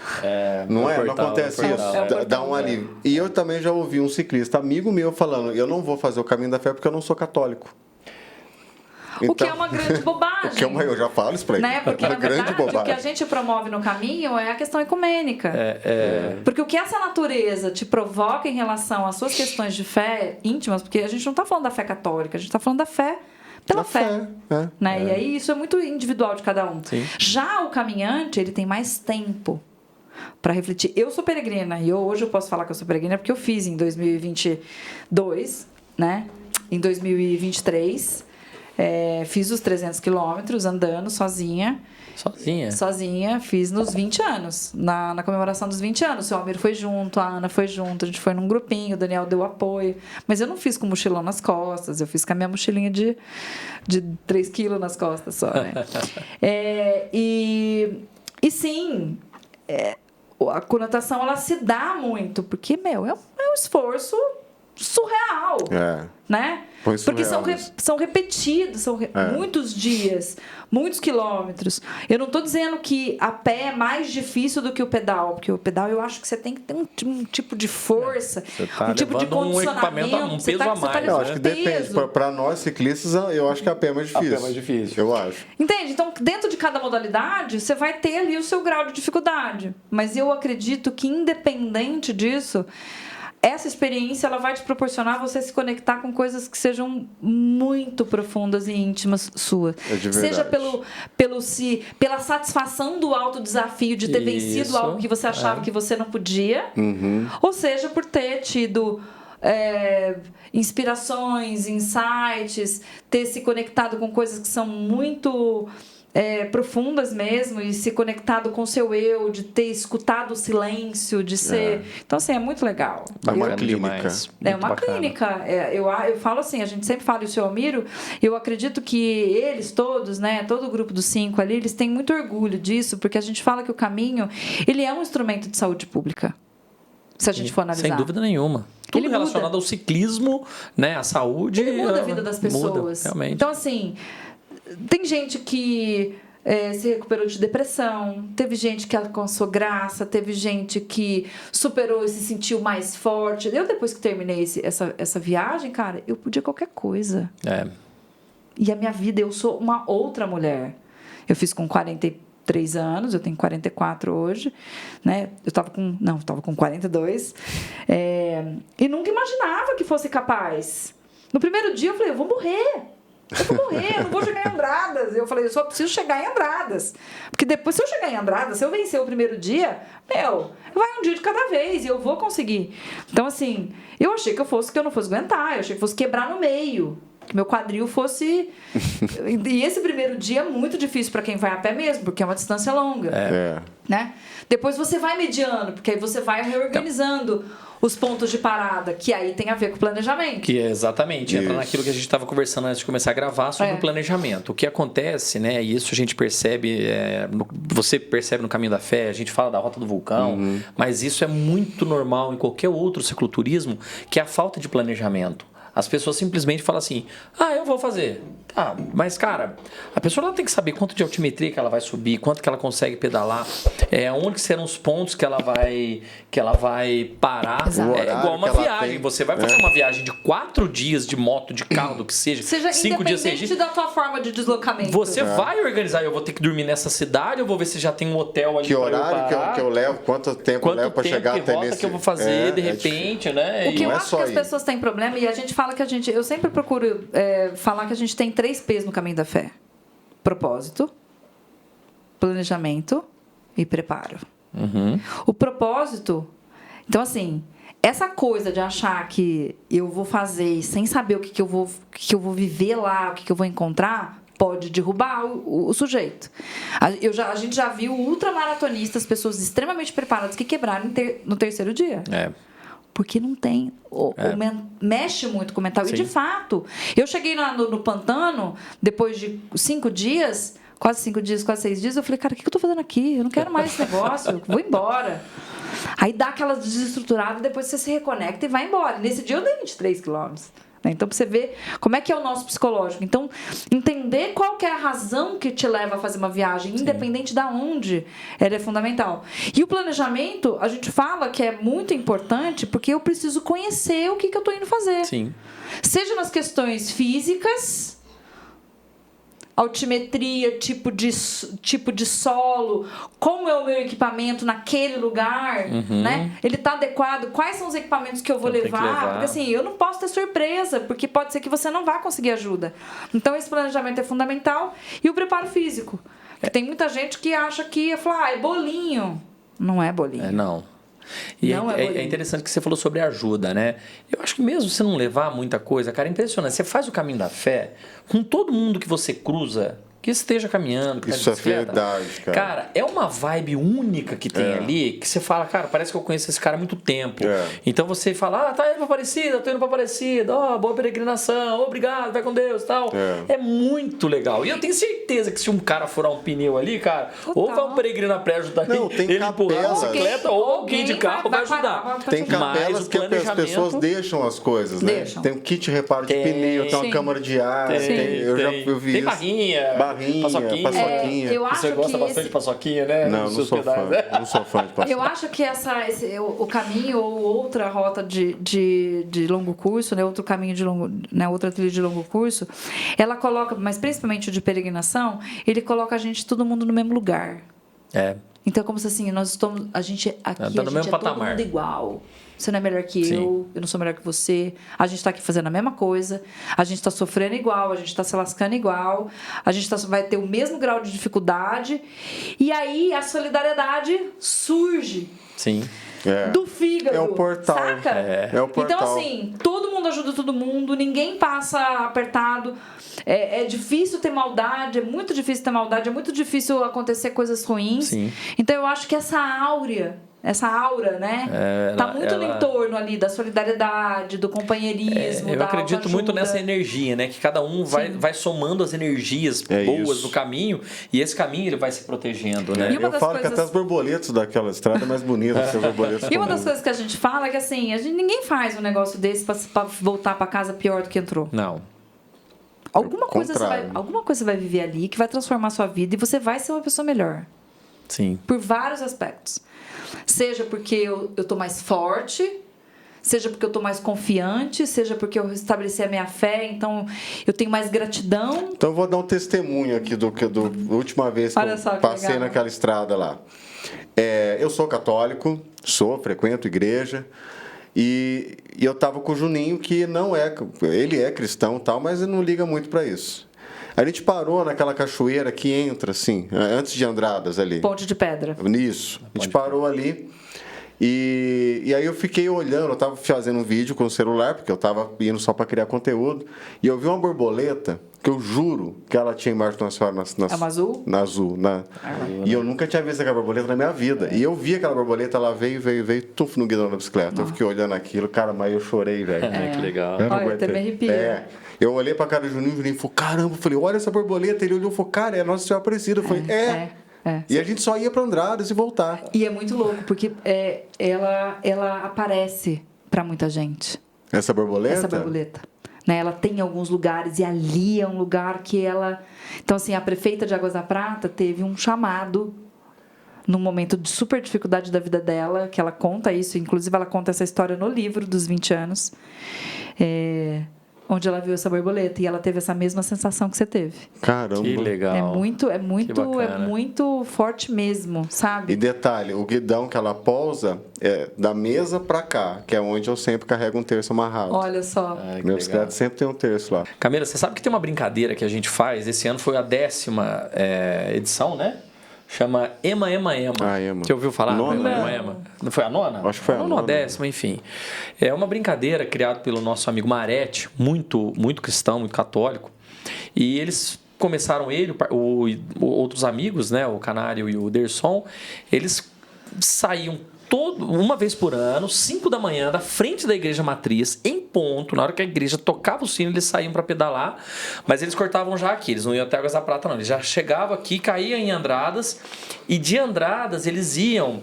Speaker 2: não acontece isso. Dá um alívio. E eu também já ouvi um ciclista, amigo meu, falando, eu não vou fazer o Caminho da Fé porque eu não sou católico.
Speaker 3: Então, o que é uma grande bobagem.
Speaker 2: Eu já falo isso para ele.
Speaker 3: Né? Porque, na verdade, o que a gente promove no caminho é a questão ecumênica. Porque o que essa natureza te provoca em relação às suas questões de fé íntimas, porque a gente não está falando da fé católica, a gente está falando da fé pela fé. Né? E aí isso é muito individual de cada um.
Speaker 1: Sim.
Speaker 3: Já o caminhante, ele tem mais tempo para refletir. Eu sou peregrina, e hoje eu posso falar que eu sou peregrina porque eu fiz em 2022, né? Em 2023... fiz os 300 quilômetros andando sozinha. Sozinha, fiz nos 20 anos, na comemoração dos 20 anos. O seu Almir foi junto, a Ana foi junto, a gente foi num grupinho, o Daniel deu apoio. Mas eu não fiz com mochilão nas costas, eu fiz com a minha mochilinha de 3 quilos nas costas só, né? E sim, a conotação ela se dá muito, porque, é um esforço surreal, né? Porque são repetidos, são muitos dias, muitos quilômetros. Eu não estou dizendo que a pé é mais difícil do que o pedal, porque o pedal eu acho que você tem que ter um tipo de força, um tipo de condicionamento,
Speaker 1: um peso a mais.
Speaker 2: Eu acho que depende. Para nós ciclistas, eu acho que a pé é mais difícil. A pé é mais difícil. Eu acho.
Speaker 3: Entende? Então, dentro de cada modalidade, você vai ter ali o seu grau de dificuldade. Mas eu acredito que, independente disso, essa experiência ela vai te proporcionar você se conectar com coisas que sejam muito profundas e íntimas suas. Seja pela satisfação do alto desafio de ter vencido algo que você achava que você não podia, ou seja, por ter tido inspirações, insights, ter se conectado com coisas que são muito profundas mesmo, e se conectado com o seu eu, de ter escutado o silêncio, de ser... Então, assim, é muito legal.
Speaker 2: É uma clínica.
Speaker 3: É uma clínica. Eu falo assim, a gente sempre fala, e o seu Almiro, eu acredito que eles todos, né, todo o grupo dos 5 ali, eles têm muito orgulho disso, porque a gente fala que o caminho, ele é um instrumento de saúde pública, se a gente for analisar.
Speaker 1: Sem dúvida nenhuma. Tudo relacionado ao ciclismo, né, à saúde...
Speaker 3: Ele muda a vida das pessoas.
Speaker 1: Muda, realmente.
Speaker 3: Então, assim... Tem gente que se recuperou de depressão, teve gente que alcançou graça, teve gente que superou e se sentiu mais forte. Eu, depois que terminei essa viagem, cara, eu podia qualquer coisa. E a minha vida, eu sou uma outra mulher. Eu fiz com 43 anos, eu tenho 44 hoje, né? Eu estava com 42. E nunca imaginava que fosse capaz. No primeiro dia eu falei, eu vou morrer, eu não vou chegar em Andradas. Eu falei, eu só preciso chegar em Andradas. Porque depois, se eu chegar em Andradas, se eu vencer o primeiro dia, vai um dia de cada vez e eu vou conseguir. Então, assim, eu achei que eu não fosse aguentar, eu achei que fosse quebrar no meio. Que meu quadril fosse... E esse primeiro dia é muito difícil para quem vai a pé mesmo, porque é uma distância longa. Né? Depois você vai mediando, porque aí você vai reorganizando os pontos de parada, que aí tem a ver com o planejamento.
Speaker 1: Que é exatamente, entra naquilo que a gente estava conversando antes de começar a gravar sobre o planejamento. O que acontece, né, e isso a gente percebe, você percebe no Caminho da Fé, a gente fala da Rota do Vulcão, mas isso é muito normal em qualquer outro cicloturismo, que é a falta de planejamento. As pessoas simplesmente falam assim, eu vou fazer. Tá, mas, cara, a pessoa ela tem que saber quanto de altimetria que ela vai subir, quanto que ela consegue pedalar, onde serão os pontos que ela vai parar. É igual uma viagem. Você vai fazer uma viagem de 4 dias de moto, de carro, do que seja 5 dias, 6 dias.
Speaker 3: Da tua forma de deslocamento.
Speaker 1: Você vai organizar, eu vou ter que dormir nessa cidade, eu vou ver se já tem um hotel ali.
Speaker 2: Que horário que eu levo, quanto tempo eu levo para chegar até nesse...
Speaker 1: que eu vou fazer, de repente, né?
Speaker 3: O que eu acho que as pessoas têm problema, e a gente fala que eu sempre procuro falar que a gente tem 3 P's no Caminho da Fé: propósito, planejamento e preparo. O propósito, então assim, essa coisa de achar que eu vou fazer sem saber o que eu vou viver lá, o que eu vou encontrar, pode derrubar o sujeito. A gente já viu ultramaratonistas, pessoas extremamente preparadas que quebraram no terceiro dia. Porque não tem... mexe muito com o mental. Sim. E, de fato, eu cheguei no Pantano, depois de 5 dias, quase 6 dias, eu falei, cara, o que eu tô fazendo aqui? Eu não quero mais esse negócio, eu vou embora. Aí dá aquela desestruturada, depois você se reconecta e vai embora. Nesse dia eu dei 23 quilômetros. Então, para você ver como é que é o nosso psicológico. Então, entender qual que é a razão que te leva a fazer uma viagem, independente de onde, ela é fundamental. E o planejamento, a gente fala que é muito importante porque eu preciso conhecer o que eu estou indo fazer.
Speaker 1: Sim.
Speaker 3: Seja nas questões físicas, altimetria, tipo de solo, como é o meu equipamento naquele lugar, né? Ele está adequado, quais são os equipamentos que eu vou levar? Porque assim, eu não posso ter surpresa, porque pode ser que você não vá conseguir ajuda. Então, esse planejamento é fundamental. E o preparo físico. Tem muita gente que acha que é bolinho. Não é bolinho.
Speaker 1: Não. E é interessante que você falou sobre ajuda, né? Eu acho que mesmo você não levar muita coisa, cara, é impressionante. Você faz o Caminho da Fé com todo mundo que você cruza, que esteja caminhando, que
Speaker 2: isso é verdade, cara.
Speaker 1: Cara, é uma vibe única que tem ali, que você fala, cara, parece que eu conheço esse cara há muito tempo. Então você fala, tá indo pra Aparecida, tô indo pra Aparecida, boa peregrinação, obrigado, vai com Deus e tal. É muito legal. E eu tenho certeza que se um cara furar um pneu ali, cara, ou vai um peregrino pra ajudar ele empurrar a bicicleta, ou alguém de carro vai ajudar.
Speaker 2: Tem capelas que as pessoas deixam as coisas, né? Tem um kit reparo de pneu, tem uma câmara de ar, eu vi
Speaker 1: tem
Speaker 2: isso.
Speaker 1: barrinha. Paçoquinha.
Speaker 3: Eu acho
Speaker 1: você gosta
Speaker 3: que
Speaker 1: bastante de paçoquinha, né?
Speaker 2: Não sou fã. Não sou fã de paçoquinha.
Speaker 3: Eu acho que o caminho ou outra rota de longo curso, né, outro caminho de longo, né, outra trilha de longo curso, ela coloca, mas principalmente o de peregrinação, ele coloca todo mundo no mesmo lugar. Então é como se assim, a gente é todo mundo igual. Você não é melhor que eu não sou melhor que você. A gente está aqui fazendo a mesma coisa, a gente está sofrendo igual, a gente está se lascando igual, a gente vai ter o mesmo grau de dificuldade. E aí a solidariedade surge.
Speaker 1: Sim.
Speaker 3: Do fígado.
Speaker 2: É o portal.
Speaker 3: Saca?
Speaker 2: É o portal.
Speaker 3: Então, assim, todo mundo ajuda todo mundo, ninguém passa apertado. É difícil ter maldade, é muito difícil ter maldade, é muito difícil acontecer coisas ruins.
Speaker 1: Sim.
Speaker 3: Então, eu acho que essa aura, né? Tá muito no entorno ali da solidariedade, do companheirismo,
Speaker 1: eu acredito muito nessa energia, né? Que cada um vai somando as energias boas no caminho e esse caminho ele vai se protegendo, né?
Speaker 2: Eu falo que até as borboletas daquela estrada é mais bonita que as borboletas.
Speaker 3: E uma das coisas que a gente fala é que assim, ninguém faz um negócio desse pra voltar pra casa pior do que entrou.
Speaker 1: Não.
Speaker 3: Alguma coisa você vai viver ali que vai transformar a sua vida e você vai ser uma pessoa melhor.
Speaker 1: Sim.
Speaker 3: Por vários aspectos. Seja porque eu tô mais forte, seja porque eu estou mais confiante, seja porque eu estabeleci a minha fé, então eu tenho mais gratidão.
Speaker 2: Então eu vou dar um testemunho aqui do última vez que eu passei naquela estrada lá. Eu sou católico, frequento igreja, e eu estava com o Juninho, que não é, ele é cristão e tal, mas ele não liga muito para isso. A gente parou naquela cachoeira que entra, assim, antes de Andradas ali.
Speaker 3: Ponte de Pedra.
Speaker 2: Isso. A gente parou ali e aí eu fiquei olhando, eu estava fazendo um vídeo com o celular, porque eu estava indo só para criar conteúdo, e eu vi uma borboleta, que eu juro que ela tinha embaixo de uma senhora
Speaker 3: É uma azul?
Speaker 2: Na azul. E eu nunca tinha visto aquela borboleta na minha vida. E eu vi aquela borboleta, ela veio, tuf, no guidão da bicicleta. Eu fiquei olhando aquilo, cara, mas eu chorei, velho.
Speaker 1: Que legal.
Speaker 3: Olha, até me arrepia.
Speaker 2: Eu olhei pra cara do Juninho, falou, caramba, eu falei, olha essa borboleta. Ele olhou e falou, cara, é a Nossa Senhora Aparecida. Eu falei, E a gente só ia pra Andradas e voltar.
Speaker 3: E é muito louco, porque ela aparece pra muita gente.
Speaker 2: Essa borboleta?
Speaker 3: Essa borboleta. Né? Ela tem alguns lugares, e ali é um lugar que ela... Então, assim, a prefeita de Águas da Prata teve um chamado num momento de super dificuldade da vida dela, que ela conta isso, inclusive ela conta essa história no livro dos 20 anos, onde ela viu essa borboleta, e ela teve essa mesma sensação que você teve.
Speaker 2: Caramba.
Speaker 1: Que legal.
Speaker 3: É muito forte mesmo, sabe?
Speaker 2: E detalhe, o guidão que ela pousa é da mesa pra cá, que é onde eu sempre carrego um terço amarrado.
Speaker 3: Olha só.
Speaker 2: Meu bicicleta sempre tem um terço lá.
Speaker 1: Camila, você sabe que tem uma brincadeira que a gente faz, esse ano foi a 10ª edição, né? Chama Ema. Você ouviu falar? Ema. Não foi a 9ª?
Speaker 2: Acho que foi a 9ª.
Speaker 1: A 10ª, enfim. É uma brincadeira criada pelo nosso amigo Marete, muito cristão, muito católico. E eles começaram, outros amigos, né? O Canário e o Derson, eles saíam uma vez por ano, 5 da manhã, da frente da igreja matriz, em ponto, na hora que a igreja tocava o sino, eles saíam para pedalar, mas eles cortavam já aqui, eles não iam até Águas da Prata, não. Eles já chegavam aqui, caíam em Andradas, e de Andradas eles iam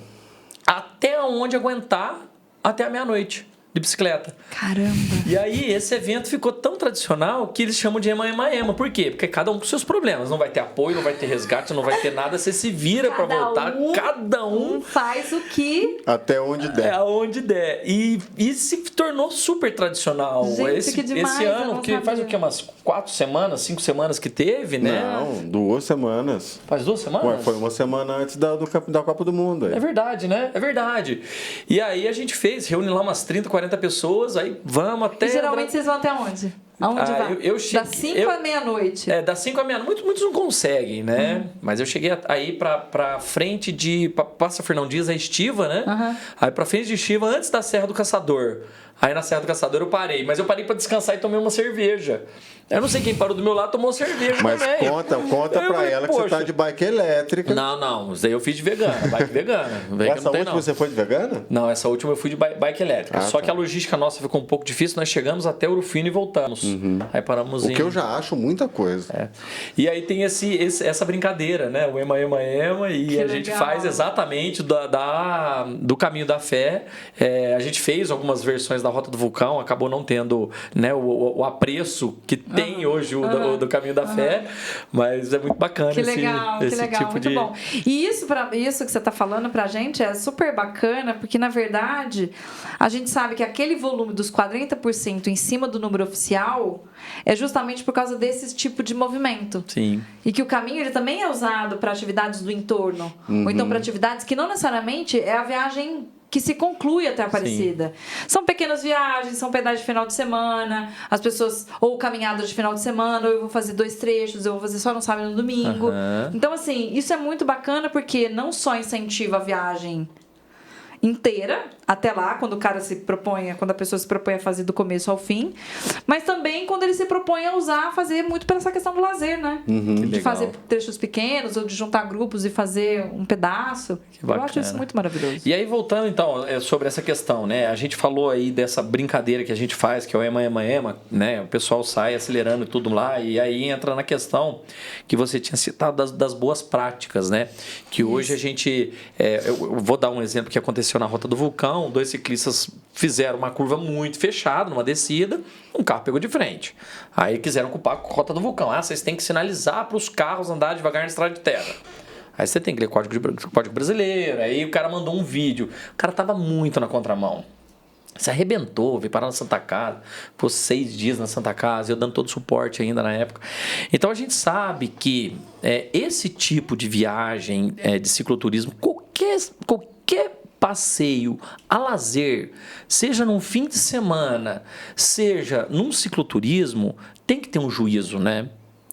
Speaker 1: até onde aguentar, até a meia-noite, de bicicleta.
Speaker 3: Caramba!
Speaker 1: E aí, esse evento ficou tão tradicional que eles chamam de Ema. Por quê? Porque cada um com seus problemas. Não vai ter apoio, não vai ter resgate, não vai ter nada. Você se vira para voltar. Cada um
Speaker 3: faz o que...
Speaker 2: Até onde der.
Speaker 1: Aonde der. E se tornou super tradicional.
Speaker 3: Gente, que demais,
Speaker 1: esse ano, que faz o quê? Umas 4 semanas, 5 semanas que teve, né?
Speaker 2: Não, 2 semanas.
Speaker 1: Faz 2 semanas?
Speaker 2: Ué, foi uma semana antes da Copa do Mundo.
Speaker 1: É verdade, né? É verdade. E aí a gente reúne lá umas 30, 40 pessoas, aí vamos até...
Speaker 3: E geralmente vocês vão até onde? Aonde vai? Das 5 à meia-noite.
Speaker 1: Das 5 à meia-noite. Muitos não conseguem, né? Mas eu cheguei aí pra frente de... Passa Fernão Dias, a Estiva, né? Aí pra frente de Estiva, antes da Serra do Caçador. Aí na Serra do Caçador eu parei. Mas eu parei pra descansar e tomei uma cerveja. Eu não sei quem parou do meu lado tomou cerveja
Speaker 2: mas
Speaker 1: também.
Speaker 2: Conta pra ela que você tá de bike elétrica.
Speaker 1: Não. Isso daí eu fiz de vegana, bike vegana.
Speaker 2: Essa última você foi de vegana?
Speaker 1: Não, essa última eu fui de bike elétrica. Só que a logística nossa ficou um pouco difícil. Nós chegamos até Urufino e voltamos. Aí paramos
Speaker 2: que eu já acho muita coisa.
Speaker 1: E aí tem essa brincadeira, né? O Ema. E
Speaker 3: que
Speaker 1: a gente
Speaker 3: legal.
Speaker 1: faz exatamente do caminho da fé. A gente fez algumas versões da Rota do Vulcão. Acabou não tendo, né, o apreço que tem hoje do caminho da fé. Mas é muito bacana
Speaker 3: que legal,
Speaker 1: esse tipo
Speaker 3: muito bom. E isso que você está falando pra gente é super bacana, porque na verdade a gente sabe que aquele volume dos 40% em cima do número oficial é justamente por causa desse tipo de movimento.
Speaker 1: Sim.
Speaker 3: E que o caminho ele também é usado para atividades do entorno. Ou então para atividades que não necessariamente é a viagem que se conclui até a Aparecida. Sim. São pequenas viagens, são pedais de final de semana, as pessoas, ou caminhadas de final de semana, ou eu vou fazer 2 trechos, eu vou fazer só no sábado e no domingo. Então, assim, isso é muito bacana porque não só incentiva a viagem inteira, até lá, quando a pessoa se propõe a fazer do começo ao fim, mas também quando ele se propõe a fazer muito pela essa questão do lazer, né? De fazer trechos pequenos, ou de juntar grupos e fazer um pedaço. Eu acho isso muito maravilhoso.
Speaker 1: E aí, voltando então, sobre essa questão, né? A gente falou aí dessa brincadeira que a gente faz, que é o Ema, né? O pessoal sai acelerando tudo lá, e aí entra na questão que você tinha citado das boas práticas, né? Que hoje a gente... eu vou dar um exemplo que aconteceu na Rota do Vulcão. 2 ciclistas fizeram uma curva muito fechada, numa descida, um carro pegou de frente. Aí quiseram culpar a Rota do Vulcão. Vocês têm que sinalizar para os carros andar devagar na estrada de terra. Aí você tem que ler código brasileiro. Aí o cara mandou um vídeo. O cara tava muito na contramão. se arrebentou, veio parar na Santa Casa, ficou 6 dias na Santa Casa, eu dando todo o suporte ainda na época. Então a gente sabe que esse tipo de viagem de cicloturismo, qualquer passeio a lazer, seja num fim de semana, seja num cicloturismo, tem que ter um juízo, né?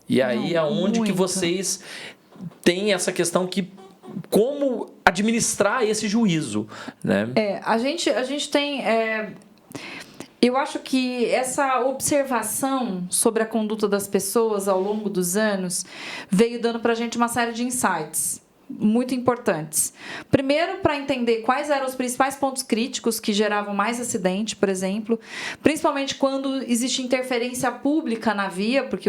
Speaker 1: E aí é onde que vocês têm essa questão que como administrar esse juízo, né?
Speaker 3: A gente tem... eu acho que essa observação sobre a conduta das pessoas ao longo dos anos veio dando para a gente uma série de insights muito importantes. Primeiro, para entender quais eram os principais pontos críticos que geravam mais acidente, por exemplo, principalmente quando existe interferência pública na via, porque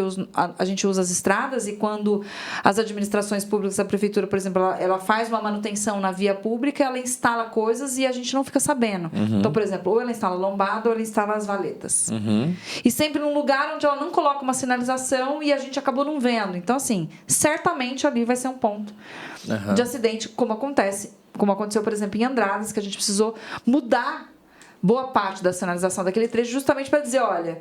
Speaker 3: a gente usa as estradas e quando as administrações públicas, a prefeitura, por exemplo, ela faz uma manutenção na via pública, ela instala coisas e a gente não fica sabendo. Então, por exemplo, ou ela instala lombada ou ela instala as valetas. E sempre num lugar onde ela não coloca uma sinalização e a gente acabou não vendo. Então, assim, certamente ali vai ser um ponto de acidente, como aconteceu, por exemplo, em Andradas, que a gente precisou mudar boa parte da sinalização daquele trecho, justamente para dizer, olha,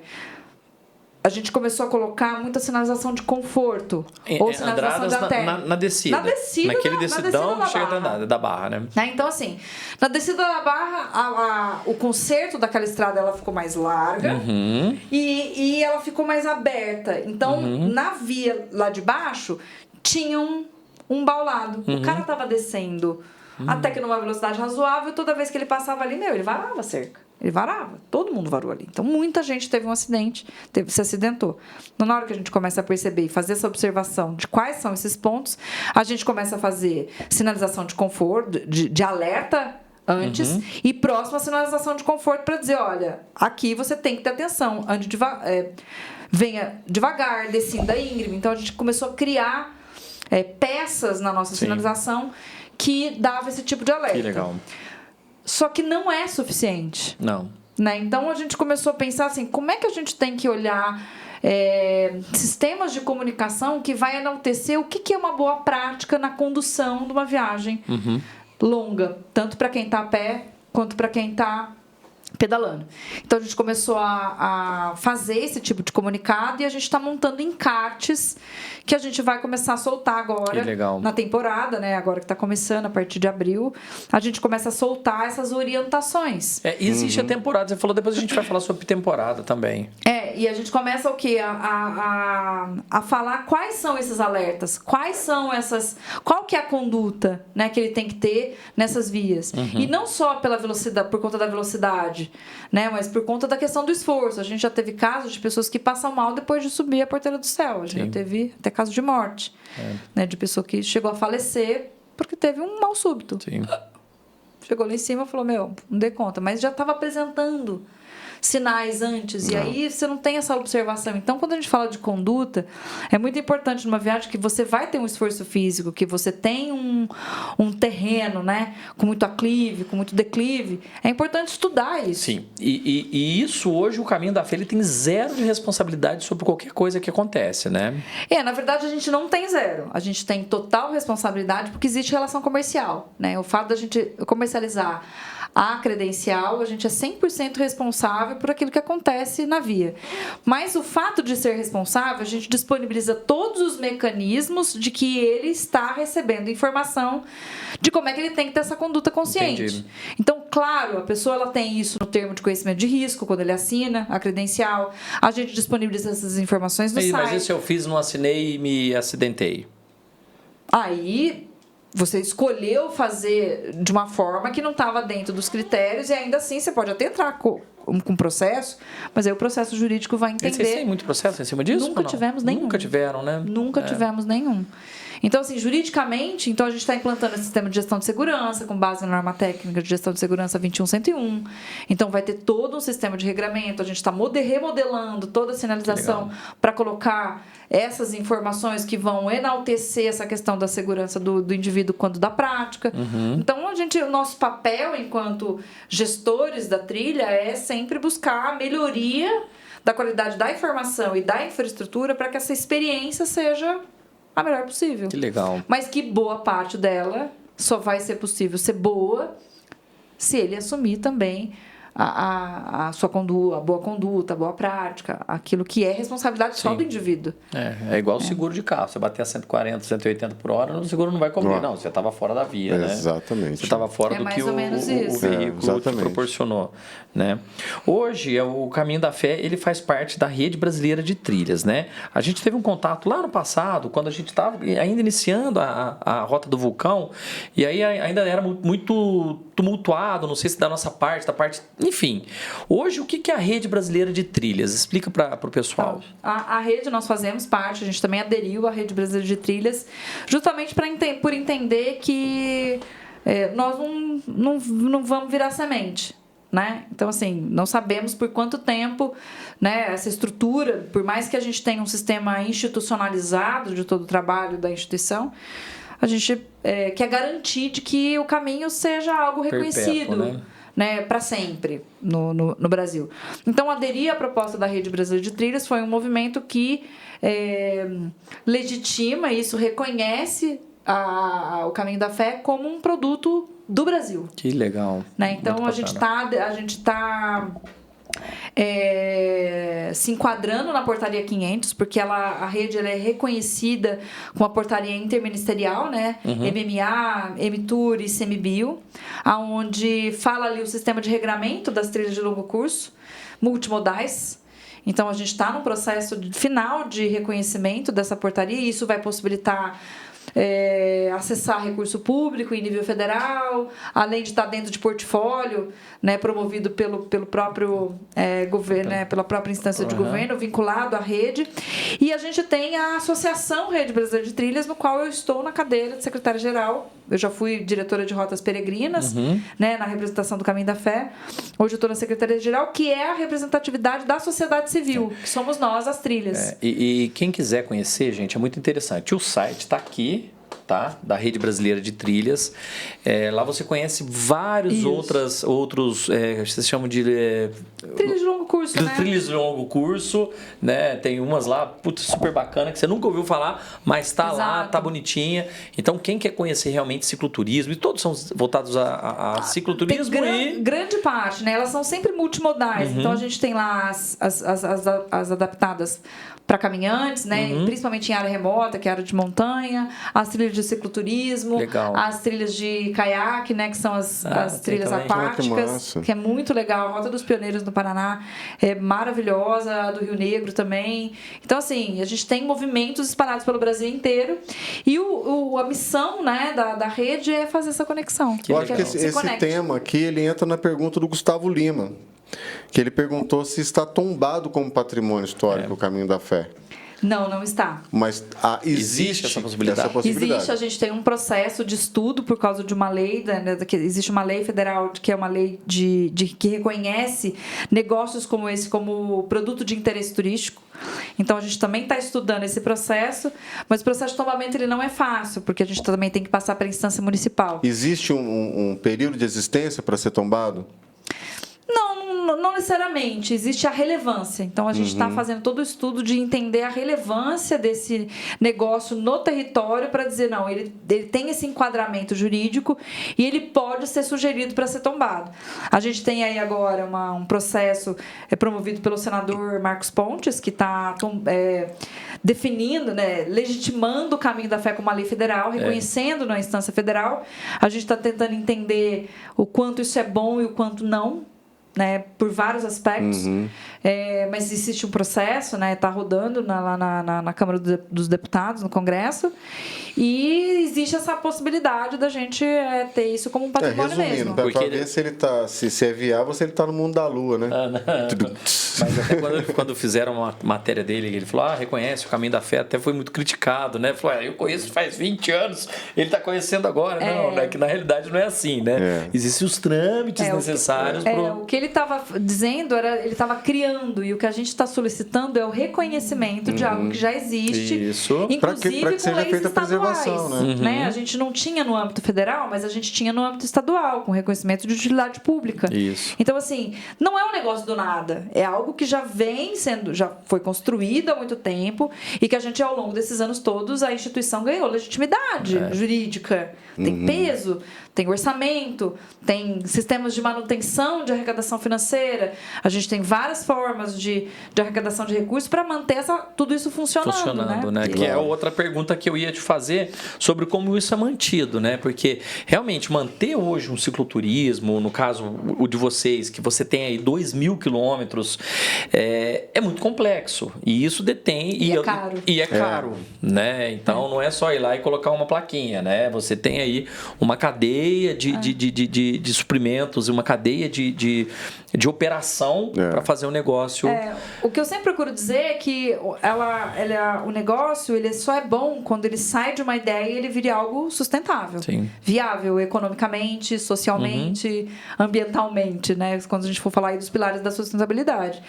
Speaker 3: a gente começou a colocar muita sinalização de conforto, ou sinalização
Speaker 1: Andradas
Speaker 3: de até
Speaker 1: na descida.
Speaker 3: Naquele
Speaker 1: decidão que chega da barra, né?
Speaker 3: Então, assim, na descida da barra, o conserto daquela estrada ela ficou mais larga e ela ficou mais aberta. Então, na via lá de baixo, tinha um baulado. O cara estava descendo até que numa velocidade razoável, toda vez que ele passava ali, ele varava a cerca. Ele varava. Todo mundo varou ali. Então, muita gente teve um acidente, se acidentou. Então, na hora que a gente começa a perceber e fazer essa observação de quais são esses pontos, a gente começa a fazer sinalização de conforto, de alerta antes, e próxima sinalização de conforto para dizer, olha, aqui você tem que ter atenção, venha devagar, descenda íngreme. Então, a gente começou a criar peças na nossa sinalização que dava esse tipo de alerta.
Speaker 1: Que legal.
Speaker 3: Só que não é suficiente.
Speaker 1: Não.
Speaker 3: Né? Então, a gente começou a pensar assim, como é que a gente tem que olhar sistemas de comunicação que vai enaltecer o que é uma boa prática na condução de uma viagem longa, tanto para quem está a pé quanto para quem está pedalando. Então, a gente começou a fazer esse tipo de comunicado e a gente está montando encartes que a gente vai começar a soltar agora na temporada, né? Agora que está começando, a partir de abril, a gente começa a soltar essas orientações.
Speaker 1: Existe a temporada, você falou, depois a gente vai falar sobre temporada também.
Speaker 3: E a gente começa o quê? A falar quais são esses alertas, qual que é a conduta, né, que ele tem que ter nessas vias. E não só pela velocidade, por conta da velocidade, né, mas por conta da questão do esforço. A gente já teve casos de pessoas que passam mal depois de subir a Porteira do Céu. A gente já teve até caso de morte, né, de pessoa que chegou a falecer porque teve um mal súbito. Chegou lá em cima e falou, não dei conta, mas já estava apresentando sinais antes, e aí você não tem essa observação. Então, quando a gente fala de conduta, é muito importante numa viagem que você vai ter um esforço físico, que você tem um terreno, né, com muito aclive, com muito declive. É importante estudar isso.
Speaker 1: Sim, e isso hoje, o Caminho da Fé, ele tem zero de responsabilidade sobre qualquer coisa que acontece, né?
Speaker 3: Na verdade, a gente não tem zero. A gente tem total responsabilidade porque existe relação comercial, né? O fato da gente comercializar a credencial, a gente é 100% responsável por aquilo que acontece na via. Mas o fato de ser responsável, a gente disponibiliza todos os mecanismos de que ele está recebendo informação de como é que ele tem que ter essa conduta consciente.
Speaker 1: Entendi.
Speaker 3: Então, claro, a pessoa ela tem isso no termo de conhecimento de risco, quando ele assina a credencial. A gente disponibiliza essas informações no site.
Speaker 1: Mas e se eu fiz, não assinei e me acidentei?
Speaker 3: Aí você escolheu fazer de uma forma que não estava dentro dos critérios e ainda assim você pode até entrar com processo, mas aí o processo jurídico vai entender.
Speaker 1: Vocês têm muito processo em cima disso?
Speaker 3: Nunca tivemos nenhum.
Speaker 1: Nunca tiveram, né?
Speaker 3: Nunca tivemos nenhum. Então, assim, juridicamente, a gente está implantando esse sistema de gestão de segurança com base na norma técnica de gestão de segurança 21101. Então, vai ter todo um sistema de regramento. A gente está remodelando toda a sinalização para colocar essas informações que vão enaltecer essa questão da segurança do indivíduo quando da prática. Então, o nosso papel enquanto gestores da trilha é sempre buscar a melhoria da qualidade da informação e da infraestrutura para que essa experiência seja a melhor possível.
Speaker 1: Que legal.
Speaker 3: Mas que boa parte dela só vai ser possível ser boa se ele assumir também a sua conduta, a boa conduta, a boa prática, aquilo que é responsabilidade só do indivíduo.
Speaker 1: É igual o seguro de carro. Você bater a 140, 180 por hora, o seguro não vai cobrir. Não, você estava fora da via, né?
Speaker 2: Exatamente.
Speaker 1: Você estava fora do que o veículo te proporcionou, né? Hoje, o Caminho da Fé, ele faz parte da Rede Brasileira de Trilhas, né? A gente teve um contato lá no passado, quando a gente estava ainda iniciando a Rota do Vulcão, e aí ainda era muito tumultuado, não sei se da nossa parte, da parte... Enfim, hoje o que é a Rede Brasileira de Trilhas? Explica para o pessoal.
Speaker 3: A rede, nós fazemos parte, a gente também aderiu à Rede Brasileira de Trilhas, justamente por entender que nós não vamos virar semente. Né? Então, assim, não sabemos por quanto tempo, né, essa estrutura, por mais que a gente tenha um sistema institucionalizado de todo o trabalho da instituição, a gente quer garantir de que o caminho seja algo reconhecido, perpétuo, né, para sempre no Brasil. Então, aderir à proposta da Rede Brasileira de Trilhas foi um movimento que legitima isso, reconhece o Caminho da Fé como um produto do Brasil.
Speaker 1: Que legal.
Speaker 3: Né? Então, a gente tá se enquadrando na Portaria 500, porque a rede ela é reconhecida com a Portaria Interministerial, né? MMA, MTUR e ICMBio, onde fala ali o sistema de regramento das trilhas de longo curso, multimodais. Então, a gente está no processo final de reconhecimento dessa portaria e isso vai possibilitar acessar recurso público em nível federal, além de estar dentro de portfólio, né, promovido pelo próprio governo, né, pela própria instância de governo, vinculado à rede. E a gente tem a Associação Rede Brasileira de Trilhas, no qual eu estou na cadeira de secretária-geral. Eu já fui diretora de rotas peregrinas, né, na representação do Caminho da Fé. Hoje eu estou na secretaria-geral, que é a representatividade da sociedade civil, que somos nós, as trilhas.
Speaker 1: E quem quiser conhecer, gente, é muito interessante. O site está aqui, tá? Da Rede Brasileira de Trilhas. Lá você conhece vários outros vocês chamam de...
Speaker 3: trilhas de longo curso, né?
Speaker 1: Trilhas de longo curso, né? Tem umas lá, super bacana, que você nunca ouviu falar, mas tá lá, tá bonitinha. Então, quem quer conhecer realmente cicloturismo, e todos são voltados a cicloturismo
Speaker 3: grande parte, né? Elas são sempre multimodais. Então, a gente tem lá as adaptadas para caminhantes, né? Principalmente em área remota, que é área de montanha, as trilhas de cicloturismo, as trilhas de caiaque, né? Que são as trilhas aquáticas, que é muito legal. A Rota dos Pioneiros no Paraná é maravilhosa, a do Rio Negro também. Então, assim, a gente tem movimentos espalhados pelo Brasil inteiro e a missão, né, da rede é fazer essa conexão.
Speaker 2: Eu acho que esse tema aqui, ele entra na pergunta do Gustavo Lima, que ele perguntou se está tombado como patrimônio histórico o Caminho da Fé.
Speaker 3: Não está.
Speaker 2: Mas existe essa possibilidade?
Speaker 3: Existe, a gente tem um processo de estudo por causa de uma lei, né, que existe uma lei federal que é uma lei que reconhece negócios como esse como produto de interesse turístico. Então, a gente também está estudando esse processo, mas o processo de tombamento ele não é fácil, porque a gente também tem que passar para a instância municipal.
Speaker 2: Existe um período de existência para ser tombado?
Speaker 3: Não necessariamente, existe a relevância. Então, a gente está fazendo todo o estudo de entender a relevância desse negócio no território para dizer, não, ele tem esse enquadramento jurídico e ele pode ser sugerido para ser tombado. A gente tem aí agora um processo promovido pelo senador Marcos Pontes, que está definindo, né, legitimando o Caminho da Fé como uma lei federal, reconhecendo na instância federal. A gente está tentando entender o quanto isso é bom e o quanto não, né, por vários aspectos, mas existe um processo, né, está rodando lá na Câmara dos Deputados, no Congresso, e existe essa possibilidade da gente ter isso como um patrimônio mesmo.
Speaker 2: Para ver se ele tá, se é viável, se ele está no mundo da lua, né?
Speaker 1: Mas até quando fizeram uma matéria dele, ele falou, reconhece o Caminho da Fé, até foi muito criticado, né? Falou, eu conheço faz 20 anos, ele está conhecendo agora. Não, né? Que na realidade não é assim, né? Existem os trâmites necessários.
Speaker 3: O que ele estava dizendo ele estava criando, e o que a gente está solicitando é o reconhecimento de algo que já existe, inclusive
Speaker 2: para que seja feita a preservação,
Speaker 3: né? A gente não tinha no âmbito federal, mas a gente tinha no âmbito estadual, com reconhecimento de utilidade pública. Então, assim, não é um negócio do nada, é algo que já foi construído há muito tempo e que a gente, ao longo desses anos todos, a instituição ganhou legitimidade jurídica, tem peso, tem orçamento, tem sistemas de manutenção, de arrecadação administração financeira. A gente tem várias formas de arrecadação de recursos para manter tudo isso funcionando,
Speaker 1: né? Que é outra pergunta que eu ia te fazer sobre como isso é mantido, né? Porque realmente manter hoje um cicloturismo, no caso o de vocês, que você tem aí 2.000 quilômetros, é muito complexo. E isso detém... E é caro, né? Então não é só ir lá e colocar uma plaquinha, né? Você tem aí uma cadeia de suprimentos, uma cadeia de operação para fazer um negócio.
Speaker 3: O que eu sempre procuro dizer é que o negócio ele só é bom quando ele sai de uma ideia e ele vira algo sustentável.
Speaker 1: Sim.
Speaker 3: Viável economicamente, socialmente, ambientalmente, né? Quando a gente for falar aí dos pilares da sustentabilidade.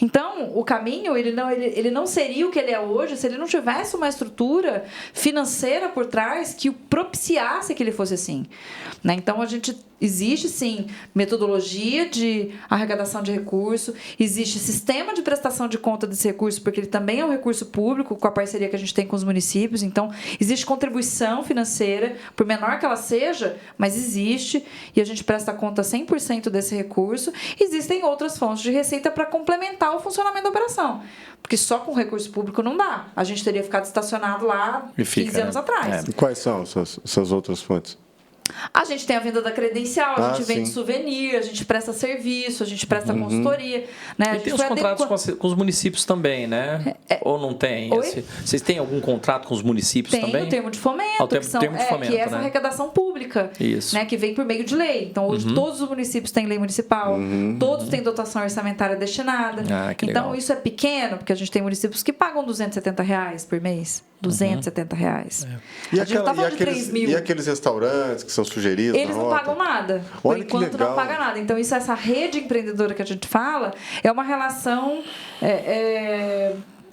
Speaker 3: Então, o caminho ele não seria o que ele é hoje se ele não tivesse uma estrutura financeira por trás que o propiciasse que ele fosse assim. Né? Então, existe, sim, metodologia de arrecadação de recurso, existe sistema de prestação de conta desse recurso, porque ele também é um recurso público, com a parceria que a gente tem com os municípios. Então, existe contribuição financeira, por menor que ela seja, mas existe, e a gente presta conta 100% desse recurso. Existem outras fontes de receita para complementar o funcionamento da operação, porque só com recurso público não dá. A gente teria ficado estacionado lá 15 anos atrás.
Speaker 2: E quais são essas outras fontes?
Speaker 3: A gente tem a venda da credencial, a gente vende souvenir, a gente presta serviço, a gente presta consultoria. Né?
Speaker 1: E tem os contratos com os municípios também, né? Ou não tem? Vocês têm algum contrato com os municípios também?
Speaker 3: Tem o termo de fomento, que é essa arrecadação pública, né? Que vem por meio de lei. Então, hoje todos os municípios têm lei municipal, todos têm dotação orçamentária destinada. Então, isso é pequeno, porque a gente tem municípios que pagam R$270 por mês. R$270.
Speaker 2: E aqueles restaurantes que são sugeridos?
Speaker 3: Eles não pagam nada. Por enquanto não paga nada. Então, essa rede empreendedora que a gente fala é uma relação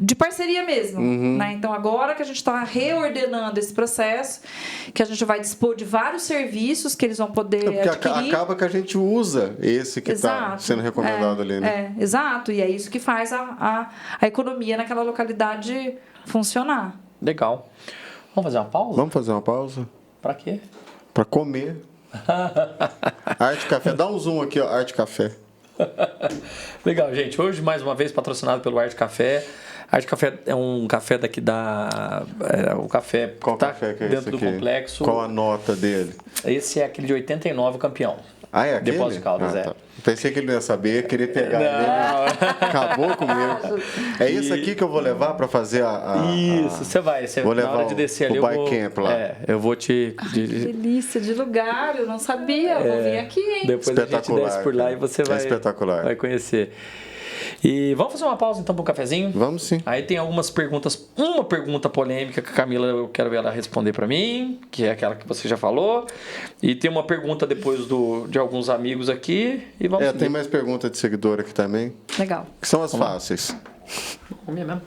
Speaker 3: de parceria mesmo. Né? Então, agora que a gente está reordenando esse processo, que a gente vai dispor de vários serviços que eles vão poder adquirir.
Speaker 2: Acaba que a gente usa esse que está sendo recomendado ali, né?
Speaker 3: Exato. E é isso que faz a economia naquela localidade funcionar.
Speaker 1: Legal. Vamos fazer uma pausa?
Speaker 2: Vamos fazer uma pausa.
Speaker 1: Pra quê?
Speaker 2: Pra comer. Arte Café. Dá um zoom aqui, ó. Arte Café.
Speaker 1: Legal, gente. Hoje, mais uma vez, patrocinado pelo Arte Café. Arte Café é um café daqui da... o café
Speaker 2: Qual café que é
Speaker 1: dentro do complexo.
Speaker 2: Qual a nota dele?
Speaker 1: Esse é aquele de 89, campeão.
Speaker 2: Ah, é aquele?
Speaker 1: Depósito de Caldas,
Speaker 2: tá. Pensei que ele não ia saber, queria pegar ele. Acabou comigo. É isso aqui que eu vou levar para fazer
Speaker 1: Isso, você vai.
Speaker 2: Vou
Speaker 1: na
Speaker 2: levar
Speaker 1: hora de descer ali,
Speaker 2: o bike camp lá.
Speaker 1: Eu vou te...
Speaker 3: Que delícia de lugar, eu não sabia. Vou vir aqui, hein?
Speaker 1: Depois a gente desce por lá e você vai conhecer. E vamos fazer uma pausa então para um cafezinho?
Speaker 2: Vamos sim.
Speaker 1: Aí tem algumas perguntas. Uma pergunta polêmica que a Camila, eu quero ver ela responder para mim, que é aquela que você já falou. E tem uma pergunta depois de alguns amigos aqui. E vamos
Speaker 2: tem mais pergunta de seguidor aqui também.
Speaker 3: Legal.
Speaker 2: Que são as fáceis.
Speaker 1: Vamos comer mesmo.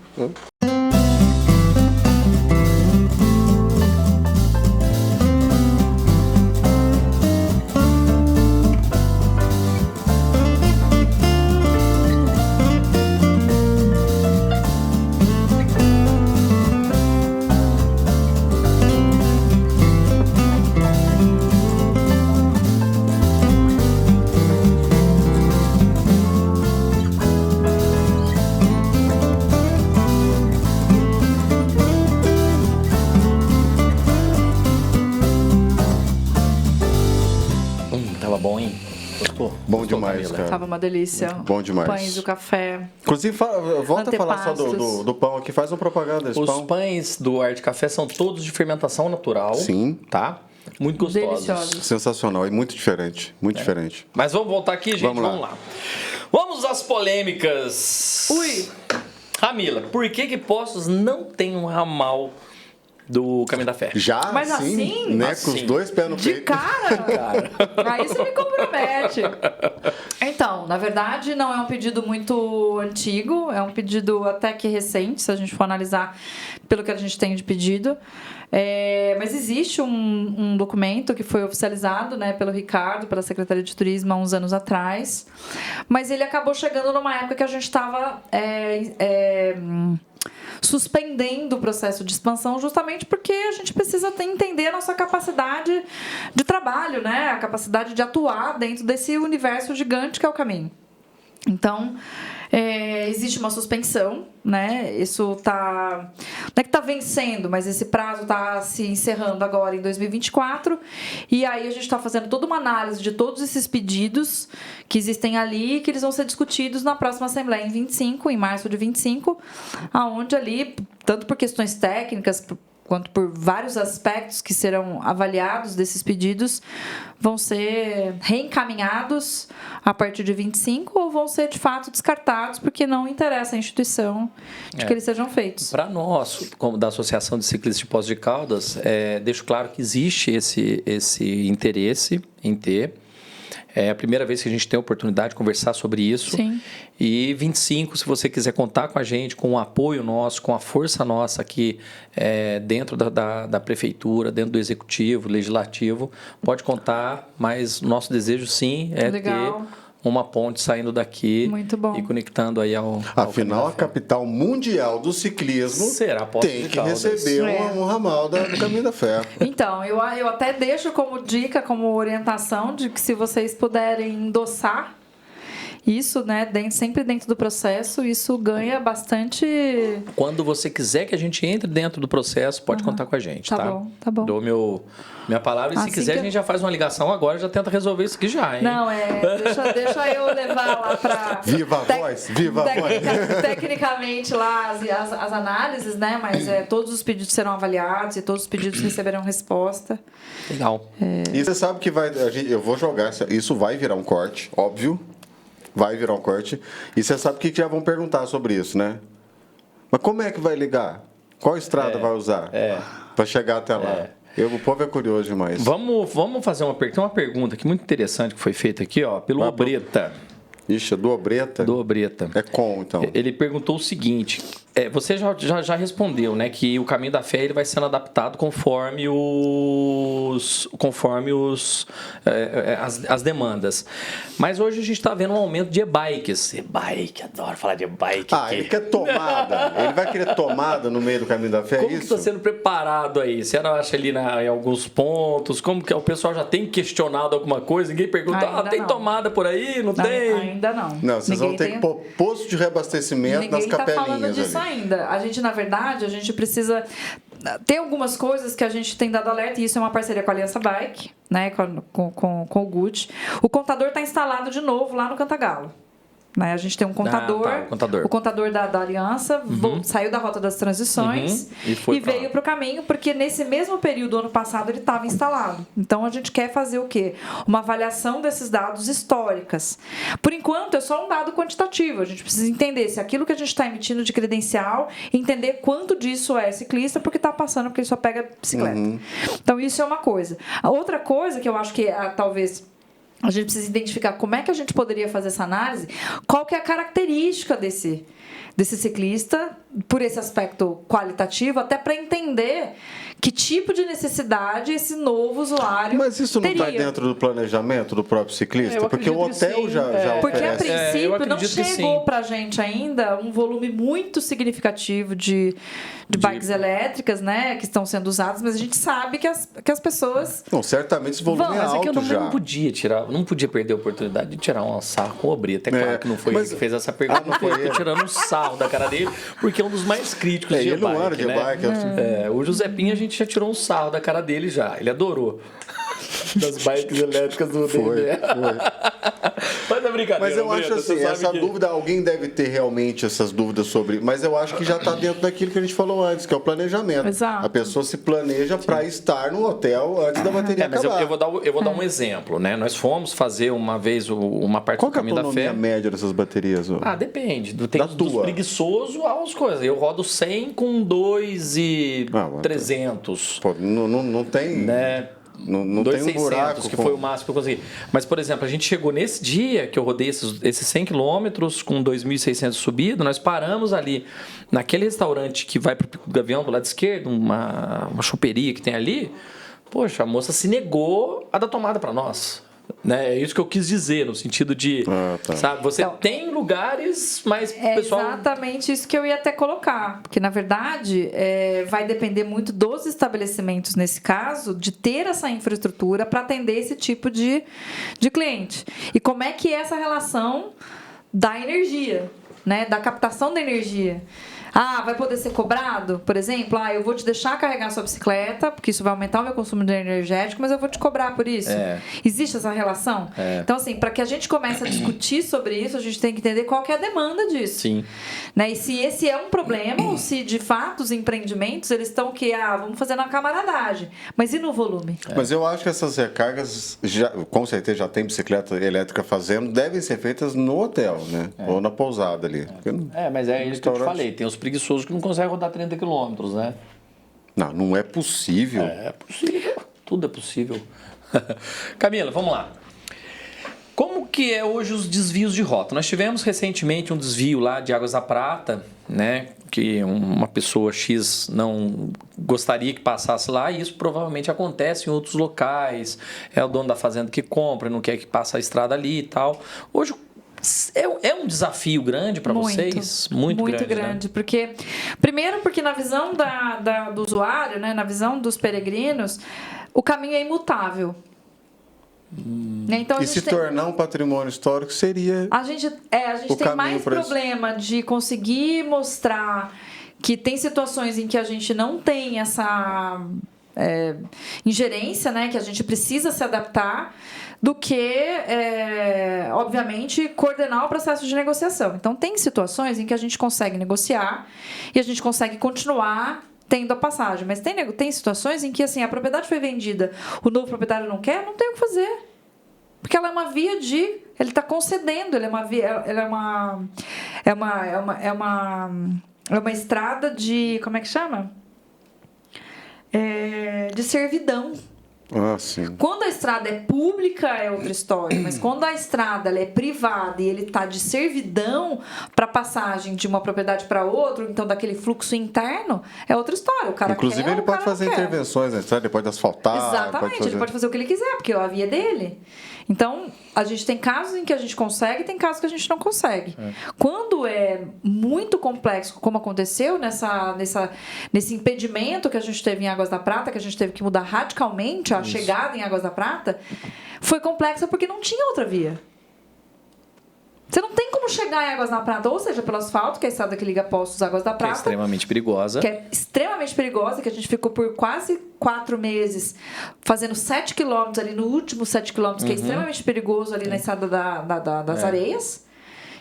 Speaker 2: Bom demais, cara.
Speaker 3: Tava uma delícia.
Speaker 2: Bom demais.
Speaker 3: Pães, o café.
Speaker 2: Inclusive, volta a falar só do pão aqui. Faz uma propaganda desse pão.
Speaker 1: Os pães do Arte Café são todos de fermentação natural.
Speaker 2: Sim.
Speaker 1: Tá? Muito gostosos.
Speaker 3: Deliciosos.
Speaker 2: Sensacional. E muito diferente. Muito diferente.
Speaker 1: Mas vamos voltar aqui, gente. Vamos lá. Vamos às polêmicas.
Speaker 3: Ui.
Speaker 1: Camila, por que Poços não tem um ramal do Caminho da Fé?
Speaker 2: Já?
Speaker 3: Mas assim?
Speaker 2: Né?
Speaker 1: Assim.
Speaker 2: Com os dois pés no peito.
Speaker 3: De cara? Aí você me compromete. Então, na verdade, não é um pedido muito antigo, é um pedido até que recente, se a gente for analisar pelo que a gente tem de pedido. Mas existe um documento que foi oficializado, né, pelo Ricardo, pela Secretaria de Turismo, há uns anos atrás, mas ele acabou chegando numa época que a gente estava suspendendo o processo de expansão, justamente porque a gente precisa entender a nossa capacidade de trabalho trabalho, né? A capacidade de atuar dentro desse universo gigante que é o caminho. Então, existe uma suspensão, né? Isso não é que está vencendo, mas esse prazo está se encerrando agora em 2024. E aí a gente está fazendo toda uma análise de todos esses pedidos que existem ali, que eles vão ser discutidos na próxima Assembleia em março de 25, aonde ali, tanto por questões técnicas, quanto por vários aspectos que serão avaliados desses pedidos, vão ser reencaminhados a partir de 25 ou vão ser, de fato, descartados porque não interessa à instituição de que eles sejam feitos.
Speaker 1: Para nós, como da Associação de Ciclistas de Poços de Caldas, deixo claro que existe esse interesse em ter. É a primeira vez que a gente tem a oportunidade de conversar sobre isso.
Speaker 3: Sim.
Speaker 1: E 25, se você quiser contar com a gente, com o apoio nosso, com a força nossa aqui dentro da prefeitura, dentro do executivo, legislativo, pode contar, mas nosso desejo sim é
Speaker 3: Legal.
Speaker 1: ter uma ponte saindo daqui.
Speaker 3: Muito bom.
Speaker 1: E conectando aí ao
Speaker 2: Afinal, a capital mundial do ciclismo
Speaker 1: será
Speaker 2: tem que receber um ramal do Caminho da Fé.
Speaker 3: Então, eu até deixo como dica, como orientação, de que se vocês puderem endossar isso, né, sempre dentro do processo, isso ganha bastante...
Speaker 1: Quando você quiser que a gente entre dentro do processo, pode contar com a gente, tá?
Speaker 3: Tá bom.
Speaker 1: Dou minha palavra e se quiser a gente já faz uma ligação agora, já tenta resolver isso aqui já, hein?
Speaker 3: Não, deixa eu levar lá para...
Speaker 2: Viva a voz!
Speaker 3: Tecnicamente lá as análises, né, mas todos os pedidos serão avaliados e todos os pedidos receberão resposta.
Speaker 1: Legal.
Speaker 2: E você sabe que eu vou jogar, isso vai virar um corte, óbvio. Vai virar um corte. E você sabe que já vão perguntar sobre isso, né? Mas como é que vai ligar? Qual estrada vai usar? Para chegar até lá? O povo é curioso demais.
Speaker 1: Vamos fazer uma pergunta aqui muito interessante que foi feita aqui, ó, pelo Obreta.
Speaker 2: Ixi, do Obreta?
Speaker 1: Do Obreta.
Speaker 2: É com, então.
Speaker 1: Ele perguntou o seguinte, você já respondeu, né, que o Caminho da Fé ele vai sendo adaptado conforme as demandas. Mas hoje a gente está vendo um aumento de e-bikes. E-bike, adoro falar de e-bike.
Speaker 2: Ele quer tomada. Ele vai querer tomada no meio do Caminho da Fé,
Speaker 1: Como que está sendo preparado aí? Você acha ali em alguns pontos? Como que o pessoal já tem questionado alguma coisa? Ninguém pergunta, tem tomada por aí? Não tem?
Speaker 3: Ainda não.
Speaker 2: Não, vocês vão ter que pôr posto de reabastecimento nas capelinhas.
Speaker 3: Ninguém está falando disso ainda. A gente, na verdade, precisa... Tem algumas coisas que a gente tem dado alerta, e isso é uma parceria com a Aliança Bike, né, com o Gucci. O contador está instalado de novo lá no Cantagalo. Né? A gente tem um contador, o contador da Aliança saiu da Rota das Transições e veio para o caminho, porque nesse mesmo período, ano passado, ele estava instalado. Então, a gente quer fazer o quê? Uma avaliação desses dados históricas. Por enquanto, é só um dado quantitativo. A gente precisa entender se aquilo que a gente está emitindo de credencial, entender quanto disso é ciclista, porque está passando, porque ele só pega bicicleta. Então, isso é uma coisa. A outra coisa que eu acho que talvez... A gente precisa identificar como é que a gente poderia fazer essa análise, qual que é a característica desse ciclista, por esse aspecto qualitativo, até para entender que tipo de necessidade esse novo usuário
Speaker 2: Mas isso não
Speaker 3: teria.
Speaker 2: está dentro do planejamento do próprio ciclista? Porque o hotel já
Speaker 3: Porque, a
Speaker 2: oferece.
Speaker 3: princípio, não chegou para a gente ainda um volume muito significativo de bikes elétricas, né, que estão sendo usadas, mas a gente sabe que as pessoas...
Speaker 2: Não, certamente esse volume é alto
Speaker 1: que eu
Speaker 2: já.
Speaker 1: não podia perder a oportunidade de tirar um sarro com o Obreta. É claro que não foi ele que fez essa pergunta, não foi eu tirando um sarro da cara dele, porque é um dos mais críticos de
Speaker 2: ele
Speaker 1: bike,
Speaker 2: não era de bike.
Speaker 1: O José Pinha, a gente já tirou um sarro da cara dele já. Ele adorou. Das bikes elétricas do
Speaker 2: Foi.
Speaker 1: Mas é brincadeira.
Speaker 2: Mas eu acho assim, essa dúvida, alguém deve ter realmente essas dúvidas sobre, mas eu acho que já está dentro daquilo que a gente falou antes, que é o planejamento.
Speaker 3: Exato.
Speaker 2: A pessoa se planeja para estar no hotel antes da bateria acabar.
Speaker 1: Eu vou dar um exemplo, né? Nós fomos fazer uma vez uma parte do Caminho da Fé.
Speaker 2: Qual é a autonomia média dessas baterias?
Speaker 1: Depende. Tem dos preguiçosos aos coisas. Eu rodo 100 com 2.300.
Speaker 2: Pô, não tem...
Speaker 1: Né?
Speaker 2: Não tem um buraco.
Speaker 1: Que foi o máximo que eu consegui. Mas, por exemplo, a gente chegou nesse dia que eu rodei esses 100 quilômetros com 2.600 subido, nós paramos ali naquele restaurante que vai para o Pico do Gavião, do lado esquerdo, uma choperia que tem ali. Poxa, a moça se negou a dar tomada para nós. Né? É isso que eu quis dizer, no sentido de, sabe, você então, tem lugares, mas o pessoal...
Speaker 3: exatamente isso que eu ia até colocar, porque, na verdade, vai depender muito dos estabelecimentos, nesse caso, de ter essa infraestrutura para atender esse tipo de cliente. E como é que é essa relação da energia, né? Da captação da energia. Vai poder ser cobrado, por exemplo, eu vou te deixar carregar sua bicicleta, porque isso vai aumentar o meu consumo de energético, mas eu vou te cobrar por isso. Existe essa relação? Então, assim, para que a gente comece a discutir sobre isso, a gente tem que entender qual que é a demanda disso.
Speaker 1: Sim.
Speaker 3: Né? E se esse é um problema, ou se de fato os empreendimentos, eles estão vamos fazer na camaradagem, mas e no volume?
Speaker 2: Mas eu acho que essas recargas, com certeza já tem bicicleta elétrica fazendo, devem ser feitas no hotel, né? Ou na pousada ali.
Speaker 1: Mas é isso que eu te falei, tem os preguiçosos que não conseguem rodar 30 quilômetros, né?
Speaker 2: Não é possível.
Speaker 1: É possível, tudo é possível. Camila, vamos lá. Como que é hoje os desvios de rota? Nós tivemos recentemente um desvio lá de Águas da Prata, né? Que uma pessoa X não gostaria que passasse lá, e isso provavelmente acontece em outros locais. É o dono da fazenda que compra, não quer que passe a estrada ali e tal. Hoje é um desafio grande para vocês? Muito grande,
Speaker 3: né? Porque na visão do usuário, né, na visão dos peregrinos, o caminho é imutável. Então,
Speaker 2: e se tornar um patrimônio histórico seria
Speaker 3: a gente tem mais problema de conseguir mostrar que tem situações em que a gente não tem essa ingerência, né, que a gente precisa se adaptar, do que, obviamente, coordenar o processo de negociação. Então, tem situações em que a gente consegue negociar e a gente consegue continuar tendo a passagem. Mas tem situações em que, assim, a propriedade foi vendida, o novo proprietário não quer, não tem o que fazer. Porque ela é uma via ele está concedendo, ela é uma estrada de, como é que chama? De servidão.
Speaker 2: Sim.
Speaker 3: Quando a estrada é pública é outra história, mas quando a estrada ela é privada e ele está de servidão para passagem de uma propriedade para outra, então daquele fluxo interno, é outra história. O cara
Speaker 2: inclusive ele pode fazer intervenções, né? Ele pode asfaltar.
Speaker 3: Exatamente, ele pode fazer o que ele quiser, porque a via é dele. Então, a gente tem casos em que a gente consegue e tem casos que a gente não consegue. Quando é muito complexo, como aconteceu nesse impedimento que a gente teve em Águas da Prata, que a gente teve que mudar radicalmente a chegada em Águas da Prata, foi complexa porque não tinha outra via. Você não tem como chegar em Águas da Prata, ou seja, pelo asfalto, que é a estrada que liga Poços Águas da Prata.
Speaker 1: Que é extremamente perigosa.
Speaker 3: Que a gente ficou por quase 4 meses fazendo 7 quilômetros ali, no último 7 quilômetros, que é extremamente perigoso ali na estrada das Areias.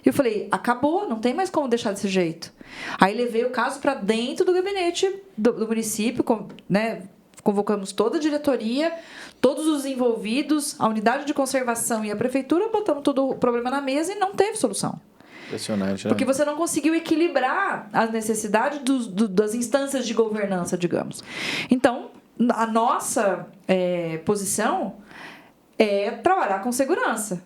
Speaker 3: E eu falei, acabou, não tem mais como deixar desse jeito. Aí levei o caso para dentro do gabinete do município, né? Convocamos toda a diretoria, todos os envolvidos, a unidade de conservação e a prefeitura, botamos todo o problema na mesa e não teve solução.
Speaker 1: Impressionante, né?
Speaker 3: Porque você não conseguiu equilibrar as necessidades das instâncias de governança, digamos. Então, a nossa posição é trabalhar com segurança.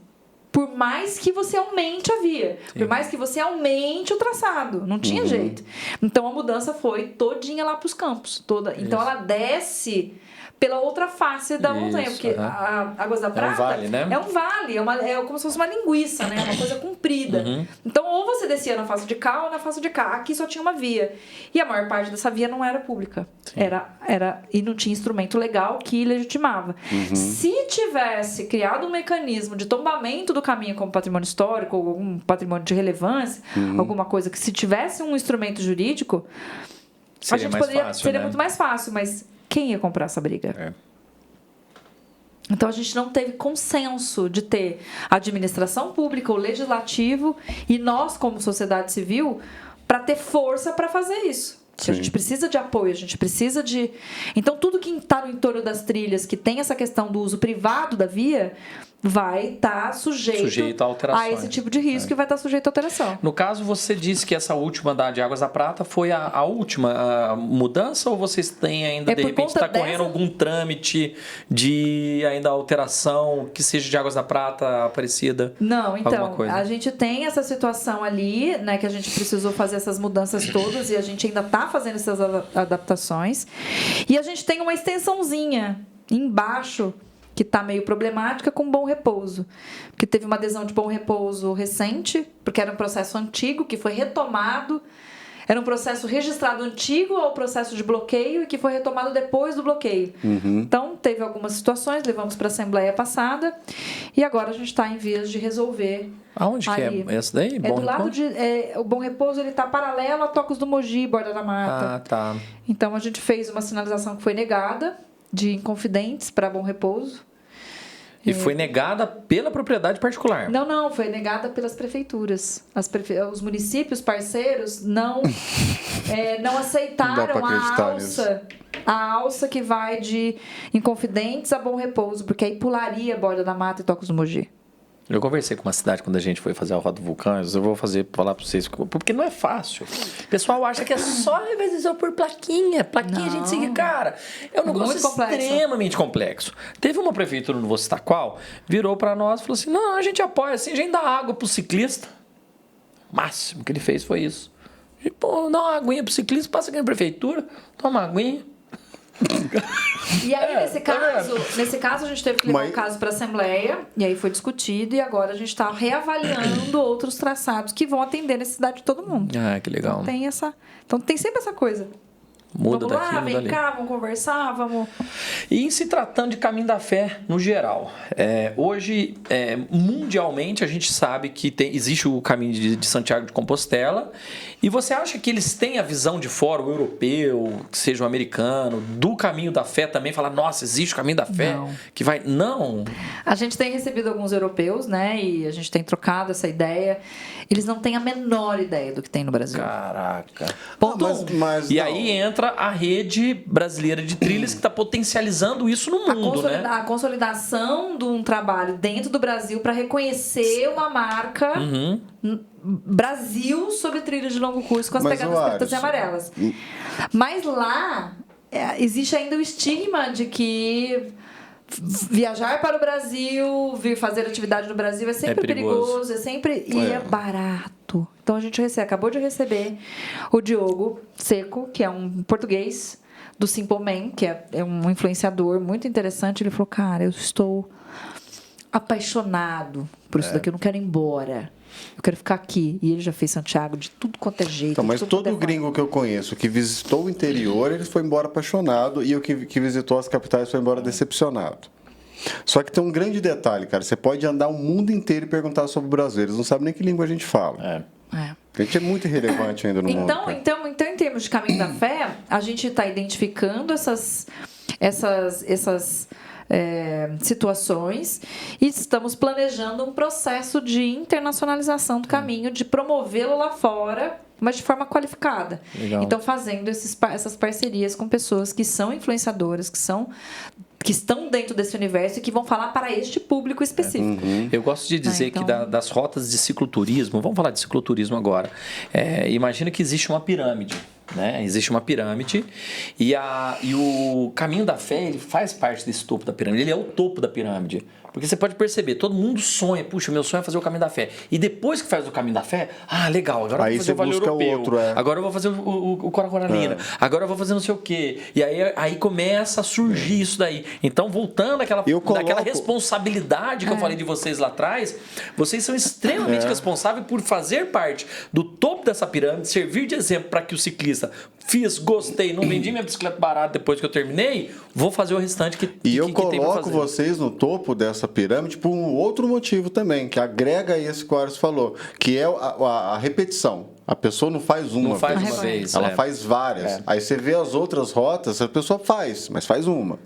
Speaker 3: Por mais que você aumente a via, por mais que você aumente o traçado, não tinha jeito. Então, a mudança foi todinha lá para os campos. Então, ela desce pela outra face da montanha, porque a Águas da Prata
Speaker 1: é um vale, né?
Speaker 3: É um vale, é como se fosse uma linguiça, né? Uma coisa comprida. Então, ou você descia na face de cá ou na face de cá. Aqui só tinha uma via. E a maior parte dessa via não era pública. E não tinha instrumento legal que legitimava. Se tivesse criado um mecanismo de tombamento do caminho como patrimônio histórico, ou algum patrimônio de relevância, alguma coisa que se tivesse um instrumento jurídico, seria muito mais fácil, mas quem ia comprar essa briga? Então, a gente não teve consenso de ter a administração pública, o legislativo e nós, como sociedade civil, para ter força para fazer isso. A gente precisa de apoio, a gente precisa de... Então, tudo que está no entorno das trilhas, que tem essa questão do uso privado da via, vai estar sujeito
Speaker 1: a alterações.
Speaker 3: A esse tipo de risco e vai estar sujeito a alteração.
Speaker 1: No caso, você disse que essa última de Águas da Prata foi a última mudança, ou vocês têm ainda, de repente, está correndo algum trâmite de ainda alteração, que seja de Águas da Prata, Aparecida?
Speaker 3: Não, então, a gente tem essa situação ali, né, que a gente precisou fazer essas mudanças todas e a gente ainda está fazendo essas adaptações. E a gente tem uma extensãozinha embaixo que está meio problemática, com Bom Repouso. Porque teve uma adesão de Bom Repouso recente, porque era um processo antigo que foi retomado. Era um processo registrado antigo ao processo de bloqueio e que foi retomado depois do bloqueio. Então, teve algumas situações, levamos para a Assembleia passada e agora a gente está em vias de resolver.
Speaker 1: Aonde que é essa daí?
Speaker 3: Bom do lado de... o Bom Repouso está paralelo a Tocos do Mogi, Borda da Mata.
Speaker 1: Ah, tá.
Speaker 3: Então, a gente fez uma sinalização que foi negada de Inconfidentes para Bom Repouso.
Speaker 1: E foi negada pela propriedade particular?
Speaker 3: Não, foi negada pelas prefeituras. Os municípios parceiros não aceitaram a alça que vai de Inconfidentes a Bom Repouso, porque aí pularia Borda da Mata e Tocos do Mogi.
Speaker 1: Eu conversei com uma cidade quando a gente foi fazer a Rota do Vulcães. Eu vou falar para vocês, porque não é fácil. O pessoal acha que é só revisão por plaquinha. Plaquinha, a gente segue, cara. É um negócio extremamente complexo. Teve uma prefeitura, não vou citar qual, virou para nós e falou assim: não, a gente apoia assim, a gente dá água pro ciclista. O máximo que ele fez foi isso. E, pô, dá uma aguinha pro ciclista, passa aqui na prefeitura, toma uma aguinha.
Speaker 3: E aí, nesse caso, a gente teve que levar o caso para a Assembleia, e aí foi discutido, e agora a gente está reavaliando outros traçados que vão atender a necessidade de todo mundo.
Speaker 1: Ah, que legal.
Speaker 3: Então tem sempre essa coisa.
Speaker 1: Muda
Speaker 3: vamos
Speaker 1: daqui,
Speaker 3: lá,
Speaker 1: muda
Speaker 3: vem
Speaker 1: ali.
Speaker 3: cá, vamos conversar, vamos...
Speaker 1: E em se tratando de caminho da fé, no geral, hoje, mundialmente, a gente sabe que existe o caminho de Santiago de Compostela, e você acha que eles têm a visão de fora, o europeu, que seja o americano, do caminho da fé também, falar, nossa, existe o caminho da fé?
Speaker 3: Não.
Speaker 1: Que vai... Não!
Speaker 3: A gente tem recebido alguns europeus, né, e a gente tem trocado essa ideia. Eles não têm a menor ideia do que tem no Brasil.
Speaker 1: Caraca!
Speaker 3: Ponto
Speaker 1: E aí entra a rede brasileira de trilhas que está potencializando isso no mundo, né?
Speaker 3: A consolidação de um trabalho dentro do Brasil para reconhecer uma marca Brasil sobre trilhas de longo curso com as pegadas pretas e amarelas. Mas lá existe ainda o estigma de que viajar para o Brasil, vir fazer atividade no Brasil é sempre perigoso, é barato. Então a gente acabou de receber o Diogo Seco, que é um português do Simple Man, que é um influenciador muito interessante. Ele falou: cara, eu estou apaixonado por isso daqui, eu não quero ir embora. Eu quero ficar aqui. E ele já fez Santiago de tudo quanto é jeito.
Speaker 2: Então, mas todo gringo que eu conheço que visitou o interior, ele foi embora apaixonado, e o que visitou as capitais foi embora decepcionado. Só que tem um grande detalhe, cara. Você pode andar o mundo inteiro e perguntar sobre o Brasil. Eles não sabem nem que língua a gente fala. A gente é muito irrelevante ainda no mundo.
Speaker 3: Então, em termos de caminho da fé, a gente está identificando essas situações e estamos planejando um processo de internacionalização do caminho, de promovê-lo lá fora, mas de forma qualificada.
Speaker 1: Legal.
Speaker 3: Então, fazendo essas parcerias com pessoas que são influenciadoras, que estão dentro desse universo e que vão falar para este público específico.
Speaker 1: Eu gosto de dizer que das rotas de cicloturismo, vamos falar de cicloturismo agora, imagina que existe uma pirâmide. Né? Existe uma pirâmide e o caminho da fé, ele faz parte desse topo da pirâmide, ele é o topo da pirâmide. Porque você pode perceber, todo mundo sonha, puxa, meu sonho é fazer o caminho da fé. E depois que faz o caminho da fé, legal, agora eu vou fazer o Vale Europeu, agora eu vou fazer o Cora-Coralina, agora eu vou fazer não sei o quê. E aí começa a surgir isso daí. Então, voltando daquela responsabilidade que eu falei de vocês lá atrás, vocês são extremamente responsáveis por fazer parte do topo dessa pirâmide, servir de exemplo para que o ciclista gostei, não vendi minha bicicleta barata depois que eu terminei, vou fazer o restante que
Speaker 2: E eu
Speaker 1: tem pra
Speaker 2: coloco
Speaker 1: fazer.
Speaker 2: vocês no topo dessa pirâmide por um outro motivo também, que agrega esse que o Aros falou, que é a repetição. A pessoa não faz uma
Speaker 1: vez.
Speaker 2: Ela faz várias. Aí você vê as outras rotas, a pessoa faz, mas faz uma.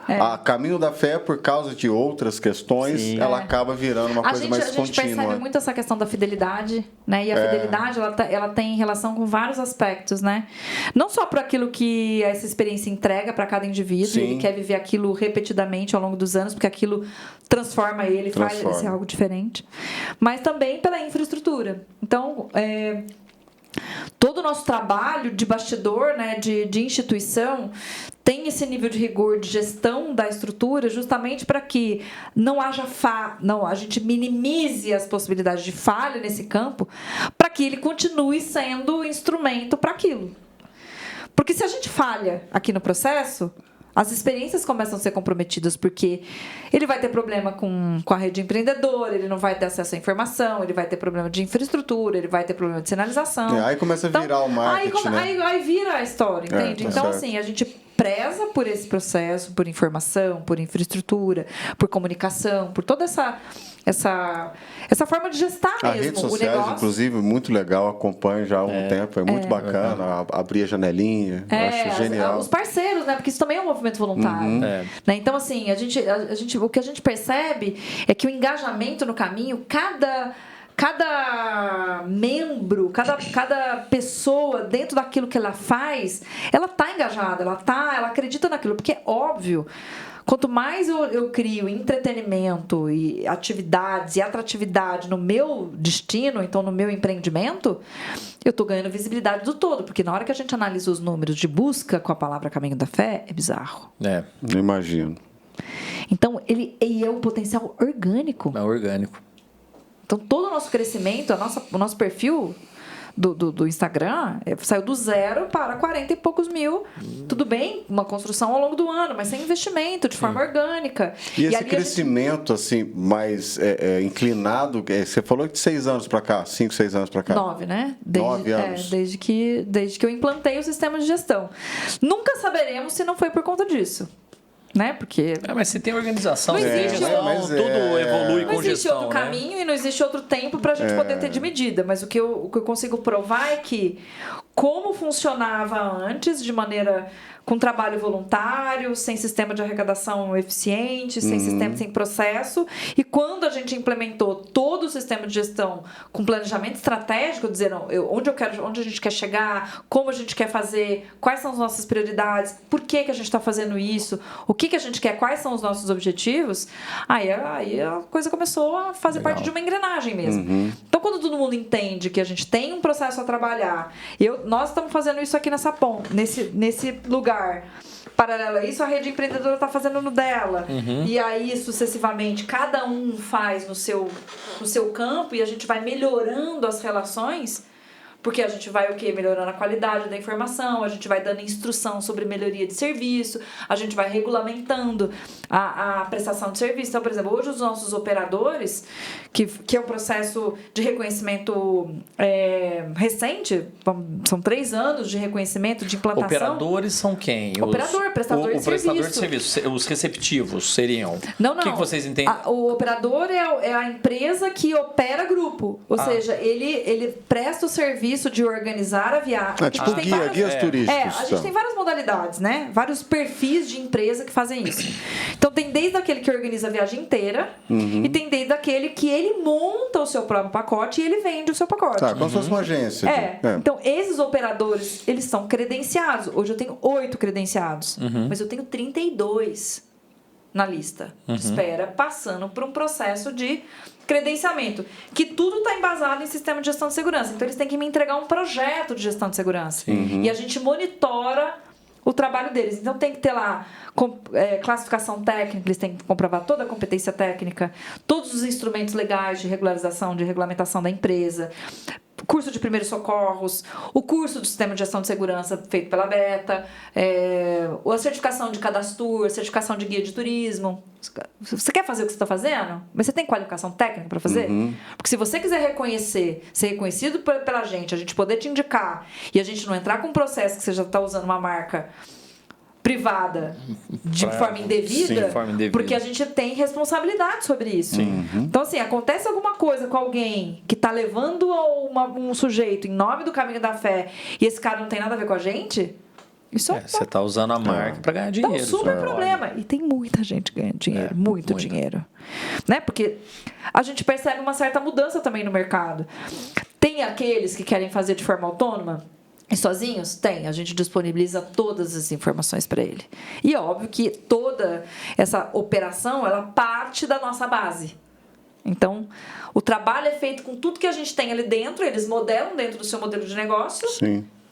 Speaker 2: A caminho da fé, por causa de outras questões, ela acaba virando uma coisa mais contínua. A gente percebe
Speaker 3: muito essa questão da fidelidade, né? E a fidelidade, ela tem relação com vários aspectos, né? Não só por aquilo que essa experiência entrega para cada indivíduo, ele quer viver aquilo repetidamente ao longo dos anos, porque aquilo transforma ele, faz ele ser algo diferente, mas também pela infraestrutura. Então, todo o nosso trabalho de bastidor, né, de instituição, tem esse nível de rigor de gestão da estrutura justamente para que não haja a gente minimize as possibilidades de falha nesse campo, para que ele continue sendo instrumento para aquilo. Porque se a gente falha aqui no processo, As experiências começam a ser comprometidas porque ele vai ter problema com a rede empreendedora, ele não vai ter acesso à informação, ele vai ter problema de infraestrutura, ele vai ter problema de sinalização.
Speaker 2: Aí começa a virar o marketing,
Speaker 3: aí vira a história, entende? Então, certo. Assim, a gente preza por esse processo, por informação, por infraestrutura, por comunicação, por toda essa forma de gestar mesmo.
Speaker 2: As redes sociais, o negócio, inclusive, muito legal, acompanho já há um tempo, é muito bacana, abrir a janelinha, acho genial.
Speaker 3: Os parceiros, né? Porque isso também é um movimento voluntário. Né? Então, assim, o que a gente percebe é que o engajamento no caminho, cada membro, cada pessoa dentro daquilo que ela faz, ela está engajada, ela acredita naquilo, porque é óbvio. Quanto mais eu crio entretenimento e atividades e atratividade no meu destino, então no meu empreendimento, eu estou ganhando visibilidade do todo. Porque na hora que a gente analisa os números de busca com a palavra Caminho da Fé, é bizarro.
Speaker 2: Não imagino.
Speaker 3: Então, ele é um potencial orgânico.
Speaker 1: É orgânico.
Speaker 3: Então, todo o nosso crescimento, o nosso perfil do Instagram saiu do 0 para 40 e poucos mil. Tudo bem, uma construção ao longo do ano, mas sem investimento, de forma orgânica.
Speaker 2: E esse crescimento, assim, mais inclinado, você falou de 6 anos para cá, 5, 6 anos para cá?
Speaker 3: 9, né?
Speaker 2: 9 anos.
Speaker 3: Desde que eu implantei o sistema de gestão. Nunca saberemos se não foi por conta disso. Né? Porque
Speaker 1: mas se tem organização,
Speaker 3: não existe
Speaker 1: tudo evolui com gestão.
Speaker 3: Não existe outro caminho e não existe outro tempo para a gente poder ter de medida. Mas o que eu consigo provar é que como funcionava antes, de maneira com trabalho voluntário, sem sistema de arrecadação eficiente, sem processo, e quando a gente implementou todo o sistema de gestão com planejamento estratégico, dizendo onde a gente quer chegar, como a gente quer fazer, quais são as nossas prioridades, por que a gente está fazendo isso, o que a gente quer, quais são os nossos objetivos, aí a coisa começou a fazer parte de uma engrenagem mesmo. Então, quando todo mundo entende que a gente tem um processo a trabalhar, nós estamos fazendo isso aqui nessa ponta, nesse lugar, paralelo a isso, a rede empreendedora está fazendo no dela. E aí, sucessivamente, cada um faz no seu campo e a gente vai melhorando as relações, porque a gente vai melhorando a qualidade da informação, a gente vai dando instrução sobre melhoria de serviço, a gente vai regulamentando a prestação de serviço. Então, por exemplo, hoje os nossos operadores, que é um processo de reconhecimento recente, são 3 anos de reconhecimento, de implantação.
Speaker 1: Operadores são quem?
Speaker 3: Prestador de serviço.
Speaker 1: Prestador de serviço. Os receptivos seriam?
Speaker 3: Não.
Speaker 1: O que vocês entendem?
Speaker 3: O operador é a empresa que opera grupo. Ou seja, ele presta o serviço de organizar a viagem.
Speaker 2: Tipo guias turísticos.
Speaker 3: A gente tem várias modalidades, né? Vários perfis de empresa que fazem isso. Então, tem desde aquele que organiza a viagem inteira e tem desde aquele que ele monta o seu próprio pacote e ele vende o seu pacote.
Speaker 2: Como se fosse uma agência.
Speaker 3: Então, esses operadores, eles são credenciados. Hoje eu tenho 8 credenciados, mas eu tenho 32 na lista de espera, passando por um processo de credenciamento, que tudo está embasado em sistema de gestão de segurança. Então, eles têm que me entregar um projeto de gestão de segurança. E a gente monitora o trabalho deles. Então, tem que ter lá classificação técnica, eles têm que comprovar toda a competência técnica, todos os instrumentos legais de regularização, de regulamentação da empresa, curso de primeiros socorros, o curso do sistema de gestão de segurança feito pela Beta, a certificação de cadastro, a certificação de guia de turismo. Você quer fazer o que você está fazendo? Mas você tem qualificação técnica para fazer? Porque se você quiser ser reconhecido pela gente, a gente poder te indicar e a gente não entrar com um processo que você já está usando uma marca privada de forma indevida, porque a gente tem responsabilidade sobre isso. Então, assim, acontece alguma coisa com alguém que está levando um sujeito em nome do Caminho da Fé e esse cara não tem nada a ver com a gente, isso
Speaker 1: você está usando a marca para ganhar dinheiro.
Speaker 3: É um super problema. E tem muita gente ganhando dinheiro, muito dinheiro. Né? Porque a gente percebe uma certa mudança também no mercado. Tem aqueles que querem fazer de forma autônoma e sozinhos? Tem. A gente disponibiliza todas as informações para ele. E é óbvio que toda essa operação, ela parte da nossa base. Então, o trabalho é feito com tudo que a gente tem ali dentro, eles modelam dentro do seu modelo de negócio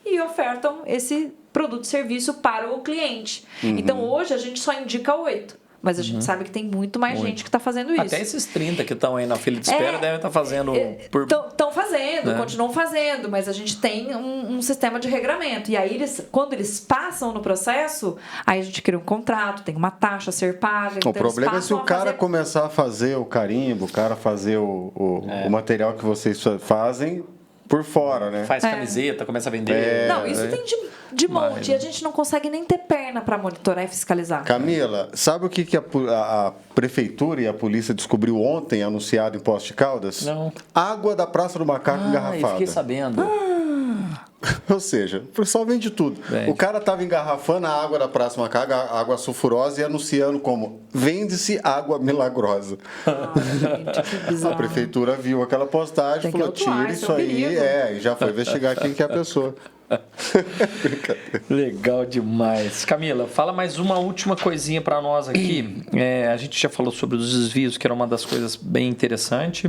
Speaker 3: e ofertam esse produto e serviço para o cliente. Então, hoje, a gente só indica 8. Mas a gente sabe que tem muito mais gente que está fazendo isso.
Speaker 1: Até esses 30 que estão aí na fila de espera devem estar fazendo...
Speaker 3: Estão fazendo, continuam fazendo, mas a gente tem um sistema de regramento. E aí, quando eles passam no processo, aí a gente cria um contrato, tem uma taxa a ser paga.
Speaker 2: O problema é se o cara começar a fazer o carimbo, o cara fazer o material que vocês fazem por fora, né?
Speaker 1: Faz camiseta, começa a vender.
Speaker 3: Não, isso tem de monte. E a gente não consegue nem ter perna para monitorar e fiscalizar.
Speaker 2: Camila, sabe o que a prefeitura e a polícia descobriu ontem, anunciado em Poços de Caldas?
Speaker 1: Não.
Speaker 2: Água da Praça do Macaco engarrafada.
Speaker 1: Eu fiquei sabendo.
Speaker 2: Ou seja, o pessoal vende tudo. O cara estava engarrafando a água da Praça do Macaco, a água sulfurosa, e anunciando como vende-se água milagrosa.
Speaker 3: Gente, que bizarro.
Speaker 2: A prefeitura viu aquela postagem e falou, tira isso aí, e já foi investigar quem que é a pessoa.
Speaker 1: Legal demais. Camila, fala mais uma última coisinha para nós aqui. A gente já falou sobre os desvios, que era uma das coisas bem interessantes.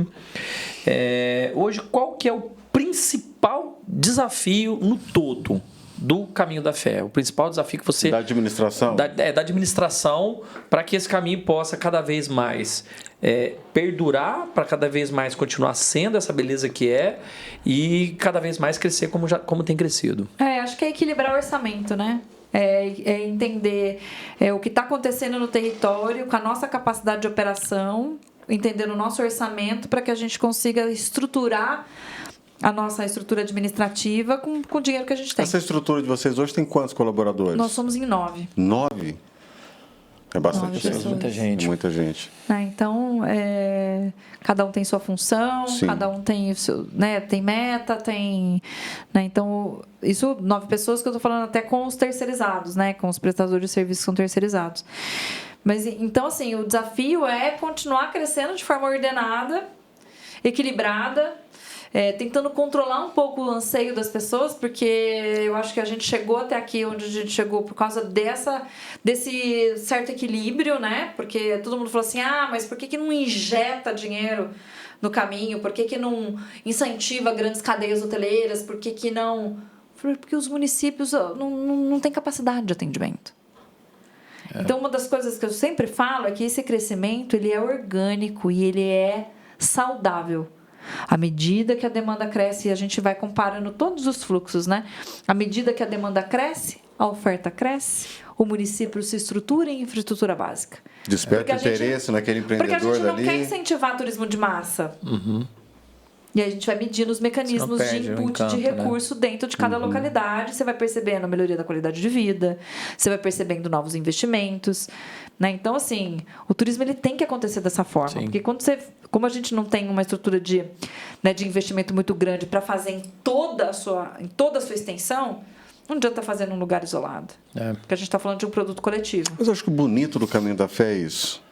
Speaker 1: Hoje, qual que é o principal desafio no todo do caminho da fé? O principal desafio que você...
Speaker 2: Da administração?
Speaker 1: Da administração, para que esse caminho possa cada vez mais perdurar, para cada vez mais continuar sendo essa beleza que é e cada vez mais crescer como tem crescido.
Speaker 3: Acho que é equilibrar o orçamento, né? Entender o que está acontecendo no território, com a nossa capacidade de operação, entendendo o nosso orçamento para que a gente consiga estruturar a nossa estrutura administrativa com o dinheiro que a gente tem.
Speaker 2: Essa estrutura de vocês hoje tem quantos colaboradores?
Speaker 3: Nós somos em 9.
Speaker 2: 9? É bastante gente.
Speaker 1: Muita gente.
Speaker 2: Muita gente.
Speaker 3: Então, cada um tem sua função,
Speaker 2: Sim.
Speaker 3: cada um tem seu, tem meta, tem... Então, isso 9 pessoas que eu estou falando até com os terceirizados, com os prestadores de serviços que são terceirizados. Mas, então, assim, o desafio é continuar crescendo de forma ordenada, equilibrada, tentando controlar um pouco o anseio das pessoas, porque eu acho que a gente chegou até aqui onde a gente chegou por causa desse certo equilíbrio, né? Porque todo mundo falou assim, mas por que não injeta dinheiro no caminho? Por que não incentiva grandes cadeias hoteleiras? Por que não... Porque os municípios não têm capacidade de atendimento. Então, uma das coisas que eu sempre falo é que esse crescimento ele é orgânico e ele é saudável. À medida que a demanda cresce, e a gente vai comparando todos os fluxos, né? À medida que a demanda cresce, a oferta cresce, o município se estrutura em infraestrutura básica.
Speaker 2: Desperta naquele empreendedor dali.
Speaker 3: Porque a gente não quer incentivar turismo de massa.
Speaker 1: Uhum.
Speaker 3: E aí a gente vai medindo os mecanismos de input de recurso dentro de cada localidade. Você vai percebendo a melhoria da qualidade de vida, você vai percebendo novos investimentos. Então, assim, o turismo ele tem que acontecer dessa forma. Sim. Porque como a gente não tem uma estrutura de investimento muito grande para fazer em toda a sua extensão, não adianta estar fazendo um lugar isolado. Porque a gente está falando de um produto coletivo.
Speaker 2: Mas eu acho que o bonito do caminho da fé é isso.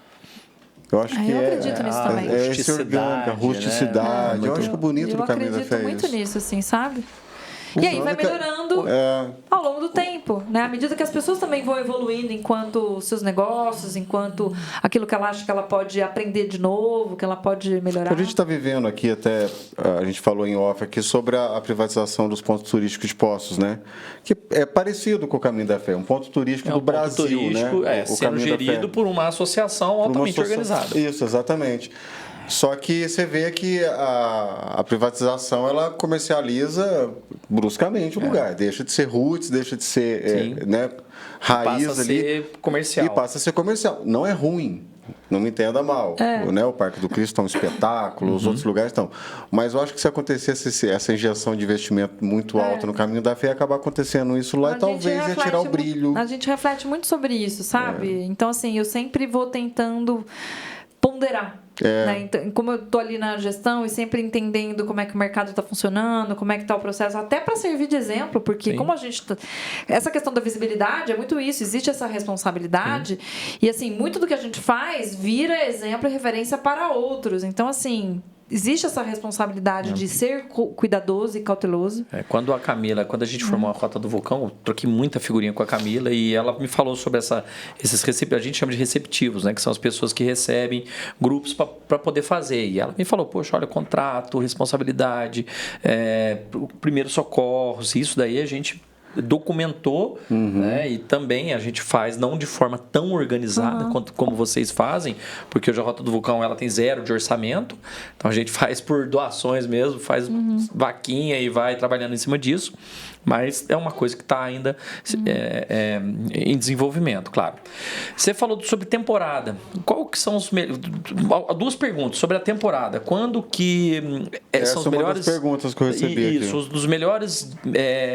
Speaker 2: Eu acho que
Speaker 3: acredito nisso também.
Speaker 2: Esse orgânico, a rusticidade. Eu acho que o bonito do caminho da fé é isso.
Speaker 3: Eu acredito muito nisso, assim, sabe? E aí vai melhorando ao longo do tempo, né? À medida que as pessoas também vão evoluindo enquanto seus negócios, enquanto aquilo que ela acha que ela pode aprender de novo, que ela pode melhorar.
Speaker 2: A gente está vivendo aqui até, a gente falou em off aqui sobre a privatização dos pontos turísticos de Poços, né? Que é parecido com o Caminho da Fé, um ponto turístico do Brasil,
Speaker 1: turístico,
Speaker 2: né?
Speaker 1: Sendo gerido por uma associação altamente organizada.
Speaker 2: Isso, exatamente. Só que você vê que a privatização ela comercializa bruscamente o lugar. Deixa de ser roots, deixa de ser raiz
Speaker 1: passa
Speaker 2: ali.
Speaker 1: A ser comercial.
Speaker 2: E passa a ser comercial. Não é ruim. Não me entenda mal. O Parque do Cristo é um espetáculo, os outros lugares estão. Mas eu acho que se acontecesse essa injeção de investimento muito alta no Caminho da Fé, ia acabar acontecendo isso lá e talvez ia tirar o brilho.
Speaker 3: A gente reflete muito sobre isso, sabe? Então, assim, eu sempre vou tentando ponderar. Então, como eu estou ali na gestão e sempre entendendo como é que o mercado está funcionando, como é que está o processo, até para servir de exemplo, porque como a gente essa questão da visibilidade é muito isso, existe essa responsabilidade e assim, muito do que a gente faz vira exemplo e referência para outros. Então, assim, existe essa responsabilidade de ser cuidadoso e cauteloso.
Speaker 1: Quando a gente formou a Rota do Vulcão, eu troquei muita figurinha com a Camila e ela me falou sobre esses receptivos, a gente chama de receptivos, né, que são as pessoas que recebem grupos para poder fazer. E ela me falou, poxa, olha, contrato, responsabilidade, primeiro socorros, isso daí a gente documentou, né? E também a gente faz não de forma tão organizada quanto como vocês fazem, porque hoje a Rota do Vulcão ela tem 0 de orçamento, então a gente faz por doações mesmo, faz vaquinha e vai trabalhando em cima disso, mas é uma coisa que está ainda em desenvolvimento, claro. Você falou sobre temporada. Qual que são os duas perguntas sobre a temporada? Quando que são os melhores?
Speaker 2: Uma das perguntas que eu recebi
Speaker 1: aqui. Os dos melhores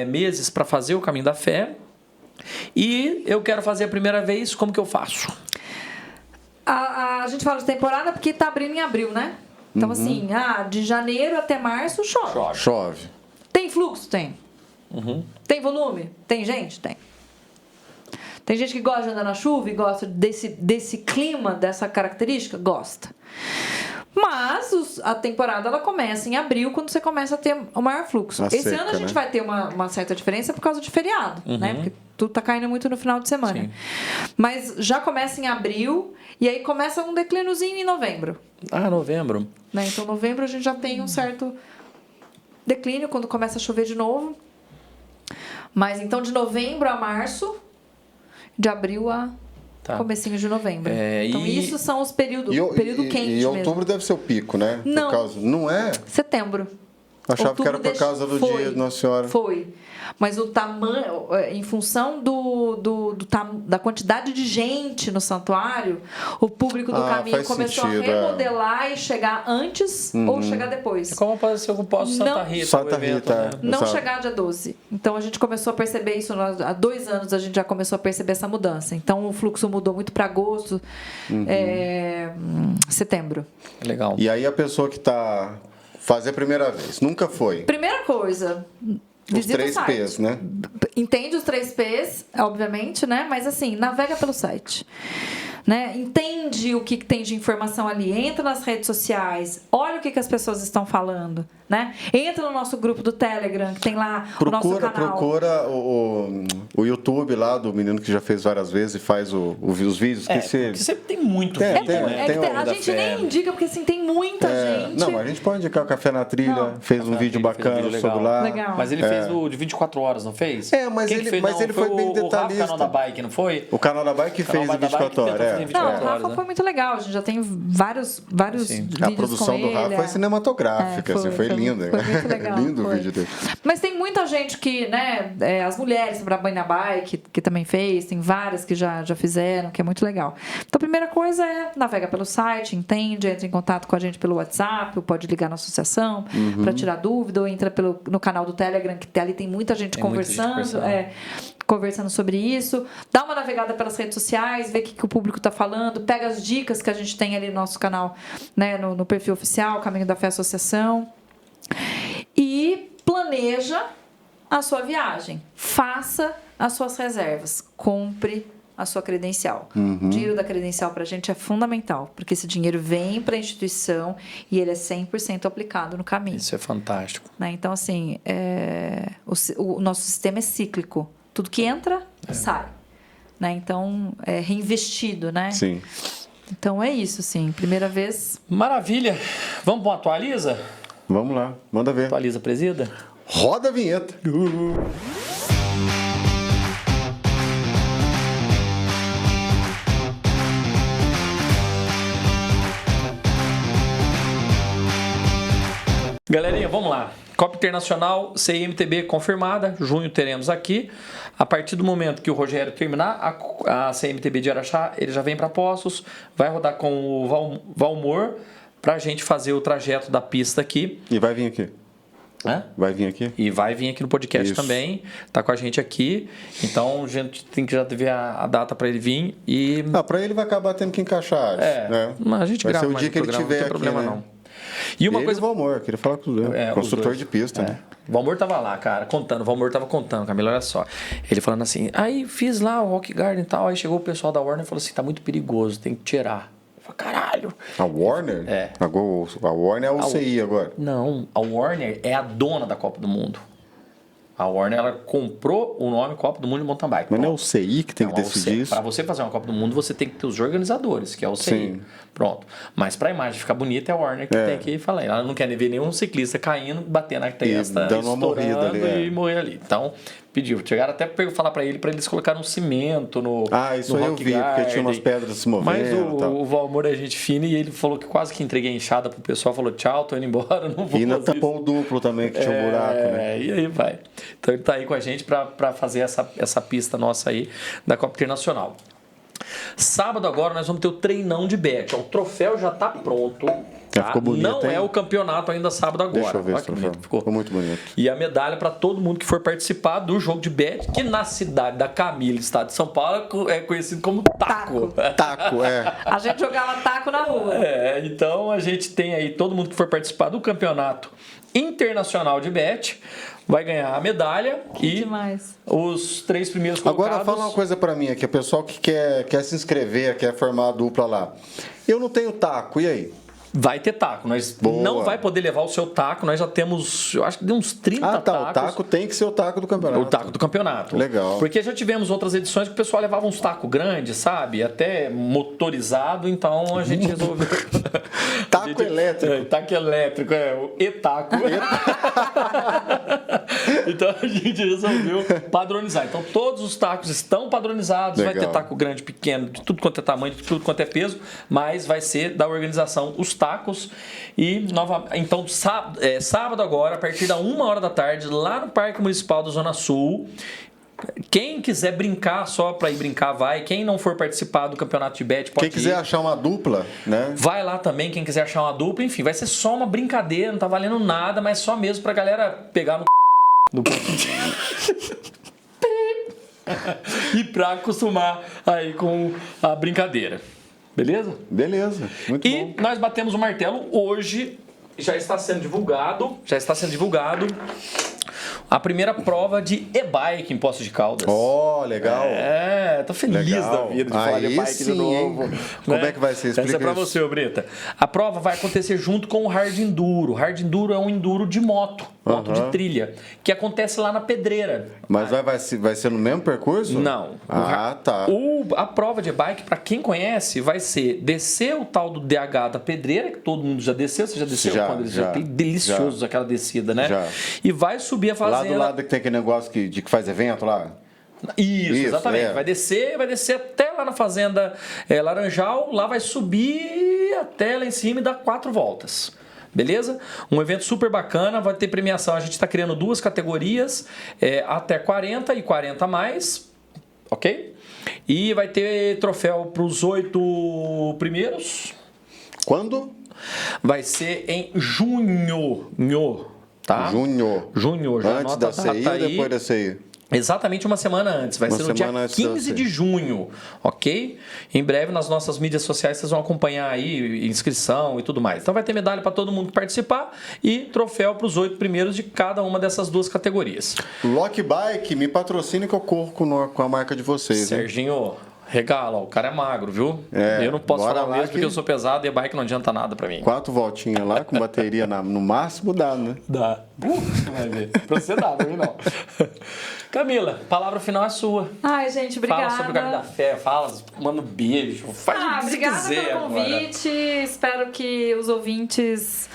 Speaker 1: meses para fazer o Caminho da Fé. E eu quero fazer a primeira vez, como que eu faço?
Speaker 3: A gente fala de temporada porque está abrindo em abril, né? Então, assim, de janeiro até março
Speaker 2: chove.
Speaker 3: Tem fluxo? Tem. Tem volume? Tem gente? Tem. Tem gente que gosta de andar na chuva e gosta desse clima, dessa característica? Gosta. Mas a temporada ela começa em abril, quando você começa a ter o maior fluxo. Esse ano a gente vai ter uma certa diferença por causa de feriado, né? Porque tudo tá caindo muito no final de semana.
Speaker 1: Sim.
Speaker 3: Mas já começa em abril e aí começa um declinozinho em novembro.
Speaker 1: Novembro.
Speaker 3: Né? Então, novembro a gente já tem um certo declínio quando começa a chover de novo. Mas então de novembro a março, de abril a comecinho de novembro. Então isso são os períodos período quente mesmo.
Speaker 2: E outubro deve ser o pico, né? Não é?
Speaker 3: Setembro.
Speaker 2: Achava
Speaker 3: Outubro
Speaker 2: que era por causa do dia de Nossa Senhora.
Speaker 3: Foi. Mas o tamanho, em função da quantidade de gente no santuário, o público do caminho começou a remodelar e chegar antes ou chegar depois.
Speaker 1: É como apareceu com o Poço Santa Rita.
Speaker 2: Santa Rita,
Speaker 3: não chegar dia 12. Então a gente começou a perceber isso. Há 2 anos a gente já começou a perceber essa mudança. Então o fluxo mudou muito para agosto, setembro.
Speaker 1: Legal.
Speaker 2: E aí a pessoa que está fazer a primeira vez, nunca foi.
Speaker 3: Primeira coisa,
Speaker 2: os 3 P's, né?
Speaker 3: Entende os 3 P's, obviamente, né? Mas assim, navega pelo site. Né? Entende o que tem de informação ali, entra nas redes sociais, olha o que as pessoas estão falando, né? Entra no nosso grupo do Telegram, que tem lá o nosso canal.
Speaker 2: Procura o YouTube lá do menino que já fez várias vezes e faz os vídeos.
Speaker 1: Porque sempre tem muito vídeo,
Speaker 3: a gente nem indica, porque assim, tem muita gente.
Speaker 2: Não, a gente pode indicar o Café na Trilha, fez um vídeo bacana sobre lá.
Speaker 3: Legal.
Speaker 1: Mas ele fez o de 24 horas, não fez?
Speaker 2: Mas ele foi bem detalhista.
Speaker 1: O canal da Bike, não foi?
Speaker 2: O canal da Bike fez de 24 horas.
Speaker 3: Não, o Rafa foi muito legal. A gente já tem vários vídeos
Speaker 2: a produção do Rafa foi cinematográfica, foi linda.
Speaker 3: Foi muito legal.
Speaker 2: Lindo o vídeo dele.
Speaker 3: Mas tem muita gente que, né, as mulheres sobre a Banho na Bike, que também fez, tem várias que já fizeram, que é muito legal. Então, a primeira coisa é navega pelo site, entende, entra em contato com a gente pelo WhatsApp, ou pode ligar na associação para tirar dúvida, ou entra no canal do Telegram, que ali tem muita gente conversando. Conversando sobre isso, dá uma navegada pelas redes sociais, vê o que o público está falando, pega as dicas que a gente tem ali no nosso canal, né, no perfil oficial, Caminho da Fé Associação, e planeja a sua viagem, faça as suas reservas, compre a sua credencial. O dinheiro da credencial para a gente é fundamental, porque esse dinheiro vem para a instituição e ele é 100% aplicado no caminho.
Speaker 1: Isso é fantástico.
Speaker 3: Né? Então, assim, o nosso sistema é cíclico. Tudo que entra, sai. Né? Então, é reinvestido, né?
Speaker 2: Sim.
Speaker 3: Então, é isso, sim. Primeira vez.
Speaker 1: Maravilha. Vamos para o Atualiza?
Speaker 2: Vamos lá, manda ver.
Speaker 1: Atualiza, presida.
Speaker 2: Roda a vinheta.
Speaker 1: Galerinha, vamos lá. Copa Internacional CMTB confirmada. Junho teremos aqui. A partir do momento que o Rogério terminar a CMTB de Araxá, ele já vem para Poços, vai rodar com o Valmor para a gente fazer o trajeto da pista aqui.
Speaker 2: E vai vir aqui. Vai vir aqui?
Speaker 1: E vai vir aqui no podcast também. Tá com a gente aqui. Então a gente tem que já ver a data para ele vir. E
Speaker 2: para ele vai acabar tendo que encaixar. Né?
Speaker 1: A gente grava
Speaker 2: vai ser o dia que ele tiver, não tem
Speaker 1: problema
Speaker 2: aqui, né?
Speaker 1: não. E uma coisa.
Speaker 2: O Valmor, queria falar com os dois. Construtor de pista, né?
Speaker 1: O Valmor tava lá, cara, contando. O Valmor tava contando, Camila, olha só. Ele falando assim, aí fiz lá o Rock Garden e tal. Aí chegou o pessoal da Warner e falou assim, tá muito perigoso, tem que tirar. Eu falei, caralho.
Speaker 2: A Warner? A Warner é a UCI agora.
Speaker 1: Não, a Warner é a dona da Copa do Mundo. A Warner, ela comprou o nome Copa do Mundo de Mountain Bike.
Speaker 2: Mas não é o CI que tem que decidir isso?
Speaker 1: Para você fazer uma Copa do Mundo, você tem que ter os organizadores, que é o CI. Sim. Pronto. Mas para a imagem ficar bonita, é a Warner que tem que falar. Ela não quer ver nenhum ciclista caindo, bater na testa,
Speaker 2: dando uma morrida ali.
Speaker 1: E morrer ali. Então, Pediu. Chegaram até para falar para eles colocarem um cimento no
Speaker 2: isso
Speaker 1: no
Speaker 2: aí eu
Speaker 1: Rock
Speaker 2: vi,
Speaker 1: Garden.
Speaker 2: porque tinha umas pedras se movendo.
Speaker 1: Mas o Valmor é gente fina e ele falou que quase que entreguei a enxada pro pessoal, falou tchau, tô indo embora, não vou.
Speaker 2: E ainda tapou o duplo também, que tinha um buraco, né?
Speaker 1: E aí vai. Então ele tá aí com a gente para fazer essa pista nossa aí da Copa Internacional. Sábado agora nós vamos ter o treinão de bet. O troféu já tá pronto. Tá?
Speaker 2: Ficou bonito,
Speaker 1: não
Speaker 2: hein?
Speaker 1: é o campeonato ainda sábado agora.
Speaker 2: Deixa eu ver esse
Speaker 1: troféu.
Speaker 2: Ficou muito bonito.
Speaker 1: E a medalha para todo mundo que for participar do jogo de bet, que na cidade da Camila, estado de São Paulo, é conhecido como taco.
Speaker 2: Taco, é.
Speaker 3: A gente jogava taco na rua.
Speaker 1: Então a gente tem aí todo mundo que for participar do campeonato internacional de bet vai ganhar a medalha
Speaker 3: Demais.
Speaker 1: Os 3 primeiros colocados.
Speaker 2: Agora fala uma coisa pra mim aqui, o pessoal que quer se inscrever, quer formar a dupla lá. Eu não tenho taco, e aí?
Speaker 1: Vai ter taco, nós não vai poder levar o seu taco, nós já temos, eu acho que de uns 30 tacos.
Speaker 2: O taco tem que ser o taco do campeonato.
Speaker 1: O taco do campeonato.
Speaker 2: Legal.
Speaker 1: Porque já tivemos outras edições que o pessoal levava uns tacos grandes, sabe? Até motorizado, então a gente resolveu...
Speaker 2: Taco elétrico.
Speaker 1: Taco elétrico, o e-taco. Então a gente resolveu padronizar. Então todos os tacos estão padronizados,
Speaker 2: Legal.
Speaker 1: vai ter taco grande, pequeno, de tudo quanto é tamanho, de tudo quanto é peso, mas vai ser da organização os tacos. E então sábado agora, a partir da 1h da tarde, lá no Parque Municipal da Zona Sul. Quem quiser brincar, só para ir brincar, vai. Quem não for participar do campeonato de bet, pode ir.
Speaker 2: Quem quiser achar uma dupla, né?
Speaker 1: Vai lá também, quem quiser achar uma dupla. Enfim, vai ser só uma brincadeira, não tá valendo nada, mas só mesmo pra galera pegar no e pra acostumar aí com a brincadeira. Beleza?
Speaker 2: Beleza, muito bom.
Speaker 1: E nós batemos o martelo hoje, já está sendo divulgado a primeira prova de e-bike em Poços de Caldas.
Speaker 2: Legal.
Speaker 1: Tô feliz da vida de falar de e-bike de novo.
Speaker 2: Como é que vai ser? Explica
Speaker 1: Essa é pra
Speaker 2: isso.
Speaker 1: você, Brita. A prova vai acontecer junto com o Hard Enduro. Hard Enduro é um enduro de moto de trilha, que acontece lá na Pedreira.
Speaker 2: Mas vai ser no mesmo percurso?
Speaker 1: Não.
Speaker 2: Tá.
Speaker 1: A prova de e-bike, pra quem conhece, vai ser descer o tal do DH da Pedreira, que todo mundo já desceu. Você já desceu?
Speaker 2: Já.
Speaker 1: Delicioso aquela descida, né?
Speaker 2: Já.
Speaker 1: E vai subir a fazenda.
Speaker 2: Lá do lado que tem aquele negócio de que faz evento lá?
Speaker 1: Isso, exatamente. Vai descer até lá na fazenda Laranjal, lá vai subir até lá em cima e dar 4 voltas. Beleza? Um evento super bacana, vai ter premiação. A gente está criando 2 categorias, até 40 e 40 a mais, ok? E vai ter troféu para os 8 primeiros.
Speaker 2: Quando?
Speaker 1: Vai ser em junho, tá? Junho, já
Speaker 2: antes da CI ou depois da CI?
Speaker 1: Exatamente uma semana antes, vai ser no dia 15 de junho, ok? Em breve nas nossas mídias sociais vocês vão acompanhar aí inscrição e tudo mais. Então vai ter medalha para todo mundo que participar e troféu para os 8 primeiros de cada uma dessas 2 categorias.
Speaker 2: Lock Bike, me patrocine que eu corro com a marca de vocês.
Speaker 1: Serginho, regala, o cara é magro, viu? Eu não posso falar mesmo porque eu sou pesado e bike não adianta nada pra mim.
Speaker 2: 4 voltinhas lá com bateria no máximo dá, né?
Speaker 1: Dá. Vai ver. Pra você dá, pra mim não. Camila, palavra final é sua.
Speaker 3: Ai, gente, obrigada.
Speaker 1: Fala sobre o Caminho da Fé, manda um beijo, faz o que você
Speaker 3: obrigada
Speaker 1: quiser.
Speaker 3: Pelo convite, espero que os ouvintes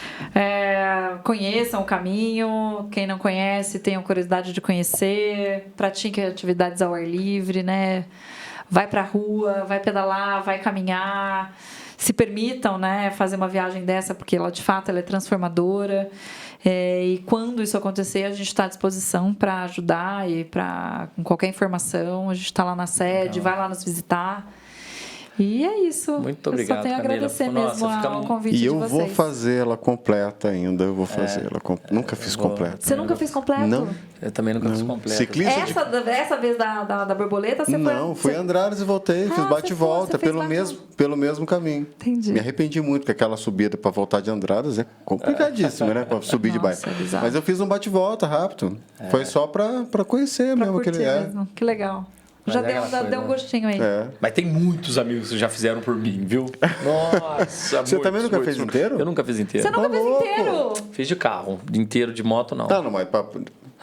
Speaker 3: conheçam o caminho, quem não conhece tenham curiosidade de conhecer, pratique atividades ao ar livre, né? Vai pra rua, vai pedalar, vai caminhar, se permitam, né, fazer uma viagem dessa, porque ela de fato ela é transformadora. E quando isso acontecer, a gente está à disposição para ajudar e com qualquer informação. A gente está lá na sede, vai lá nos visitar. E é isso.
Speaker 1: Muito obrigado,
Speaker 3: eu só tenho a
Speaker 1: Camila.
Speaker 3: agradecer mesmo ao convite
Speaker 2: de vocês. E
Speaker 3: eu
Speaker 2: vou fazer ela completa ainda. Eu vou fazer ela nunca fiz completa.
Speaker 3: Você nunca fez completo?
Speaker 2: Não.
Speaker 1: Eu também nunca fiz completo.
Speaker 2: Ciclista
Speaker 3: essa vez da borboleta, você foi...
Speaker 2: Não, fui a Andradas e voltei. Fiz bate-volta pelo mesmo caminho.
Speaker 3: Entendi.
Speaker 2: Me arrependi muito, porque aquela subida para voltar de Andradas é complicadíssima, né? Para subir de bike. Mas eu fiz um bate-volta rápido. Foi só para conhecer
Speaker 3: pra
Speaker 2: mesmo.
Speaker 3: Mesmo. Que legal. Já deu um gostinho aí.
Speaker 1: Mas tem muitos amigos que já fizeram por mim, viu? Nossa,
Speaker 2: você também nunca fez inteiro?
Speaker 1: Eu nunca fiz inteiro.
Speaker 3: Você nunca fez inteiro?
Speaker 1: Fiz de carro, inteiro de moto não.
Speaker 2: Não, mas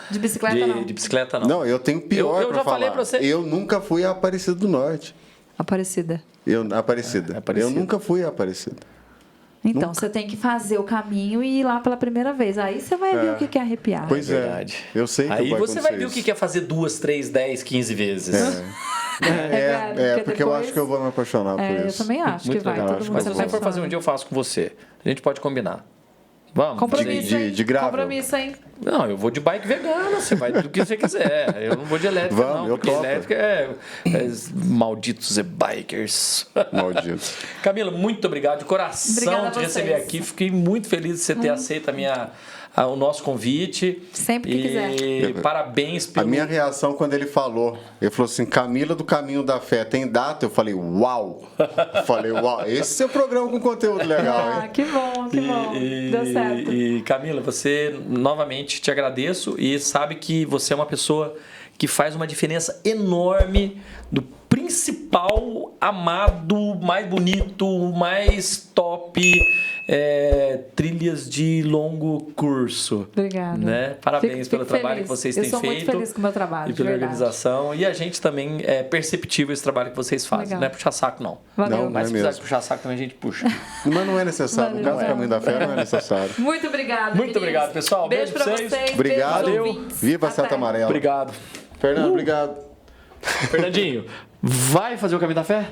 Speaker 3: de bicicleta não.
Speaker 1: De bicicleta não.
Speaker 2: Não, eu tenho pior
Speaker 1: eu já
Speaker 2: falar.
Speaker 1: Falei pra você.
Speaker 2: Eu nunca fui a Aparecida do Norte.
Speaker 3: Aparecida.
Speaker 2: Aparecida. Eu nunca fui a Aparecida.
Speaker 3: Então, você tem que fazer o caminho e ir lá pela primeira vez. Aí você vai ver o que é arrepiar.
Speaker 2: Pois é.
Speaker 1: Verdade.
Speaker 2: Eu sei que
Speaker 1: aí
Speaker 2: vai
Speaker 1: você vai ver
Speaker 2: isso.
Speaker 1: o que é fazer 2, 3, 10, 15 vezes.
Speaker 2: Porque eu acho que eu vou me apaixonar por isso.
Speaker 3: Eu também acho que vai. Todo mundo
Speaker 1: Mas se você for fazer um dia, eu faço com você. A gente pode combinar. Vamos?
Speaker 3: Compromisso,
Speaker 2: de gravel.
Speaker 3: Compromisso, hein?
Speaker 1: Não, eu vou de bike vegana, você vai do que você quiser. Eu não vou de elétrica,
Speaker 2: Vamos,
Speaker 1: não, porque elétrica é malditos bikers.
Speaker 2: Malditos.
Speaker 1: Camila, muito obrigado de coração
Speaker 3: Obrigada
Speaker 1: de receber aqui. Fiquei muito feliz de você ter aceito o nosso convite.
Speaker 3: Sempre que quiser.
Speaker 1: Parabéns pelo...
Speaker 2: A minha reação quando ele falou assim, Camila do Caminho da Fé, tem data? Eu falei, uau! Esse é o programa com conteúdo legal, hein?
Speaker 3: Que bom, que bom. Deu certo.
Speaker 1: E Camila, você, novamente, te agradeço e sabe que você é uma pessoa que faz uma diferença enorme do principal, amado, mais bonito, mais top, trilhas de longo curso.
Speaker 3: Obrigada.
Speaker 1: Né? Parabéns pelo trabalho que vocês têm feito.
Speaker 3: Eu sou muito feliz com o meu trabalho,
Speaker 1: e pela organização. E a gente também é perceptível esse trabalho que vocês fazem.
Speaker 3: Legal.
Speaker 1: Não é puxar saco, não.
Speaker 3: Valeu.
Speaker 2: Não,
Speaker 1: Mas se
Speaker 2: não é
Speaker 1: precisar
Speaker 2: mesmo.
Speaker 1: puxar saco também a gente puxa.
Speaker 2: Mas não é necessário.
Speaker 3: Valeu.
Speaker 2: No caso do Caminho da Fé, não é necessário.
Speaker 3: Muito obrigada.
Speaker 1: Muito obrigado, pessoal.
Speaker 3: Beijo pra vocês.
Speaker 2: Obrigado.
Speaker 3: Beijos, ouvintes.
Speaker 2: Viva a
Speaker 3: Até.
Speaker 2: Seta Amarela.
Speaker 1: Obrigado.
Speaker 2: Fernando, obrigado.
Speaker 1: Fernandinho, vai fazer o Caminho da Fé?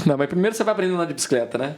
Speaker 1: Não, mas primeiro você vai aprender a andar de bicicleta, né?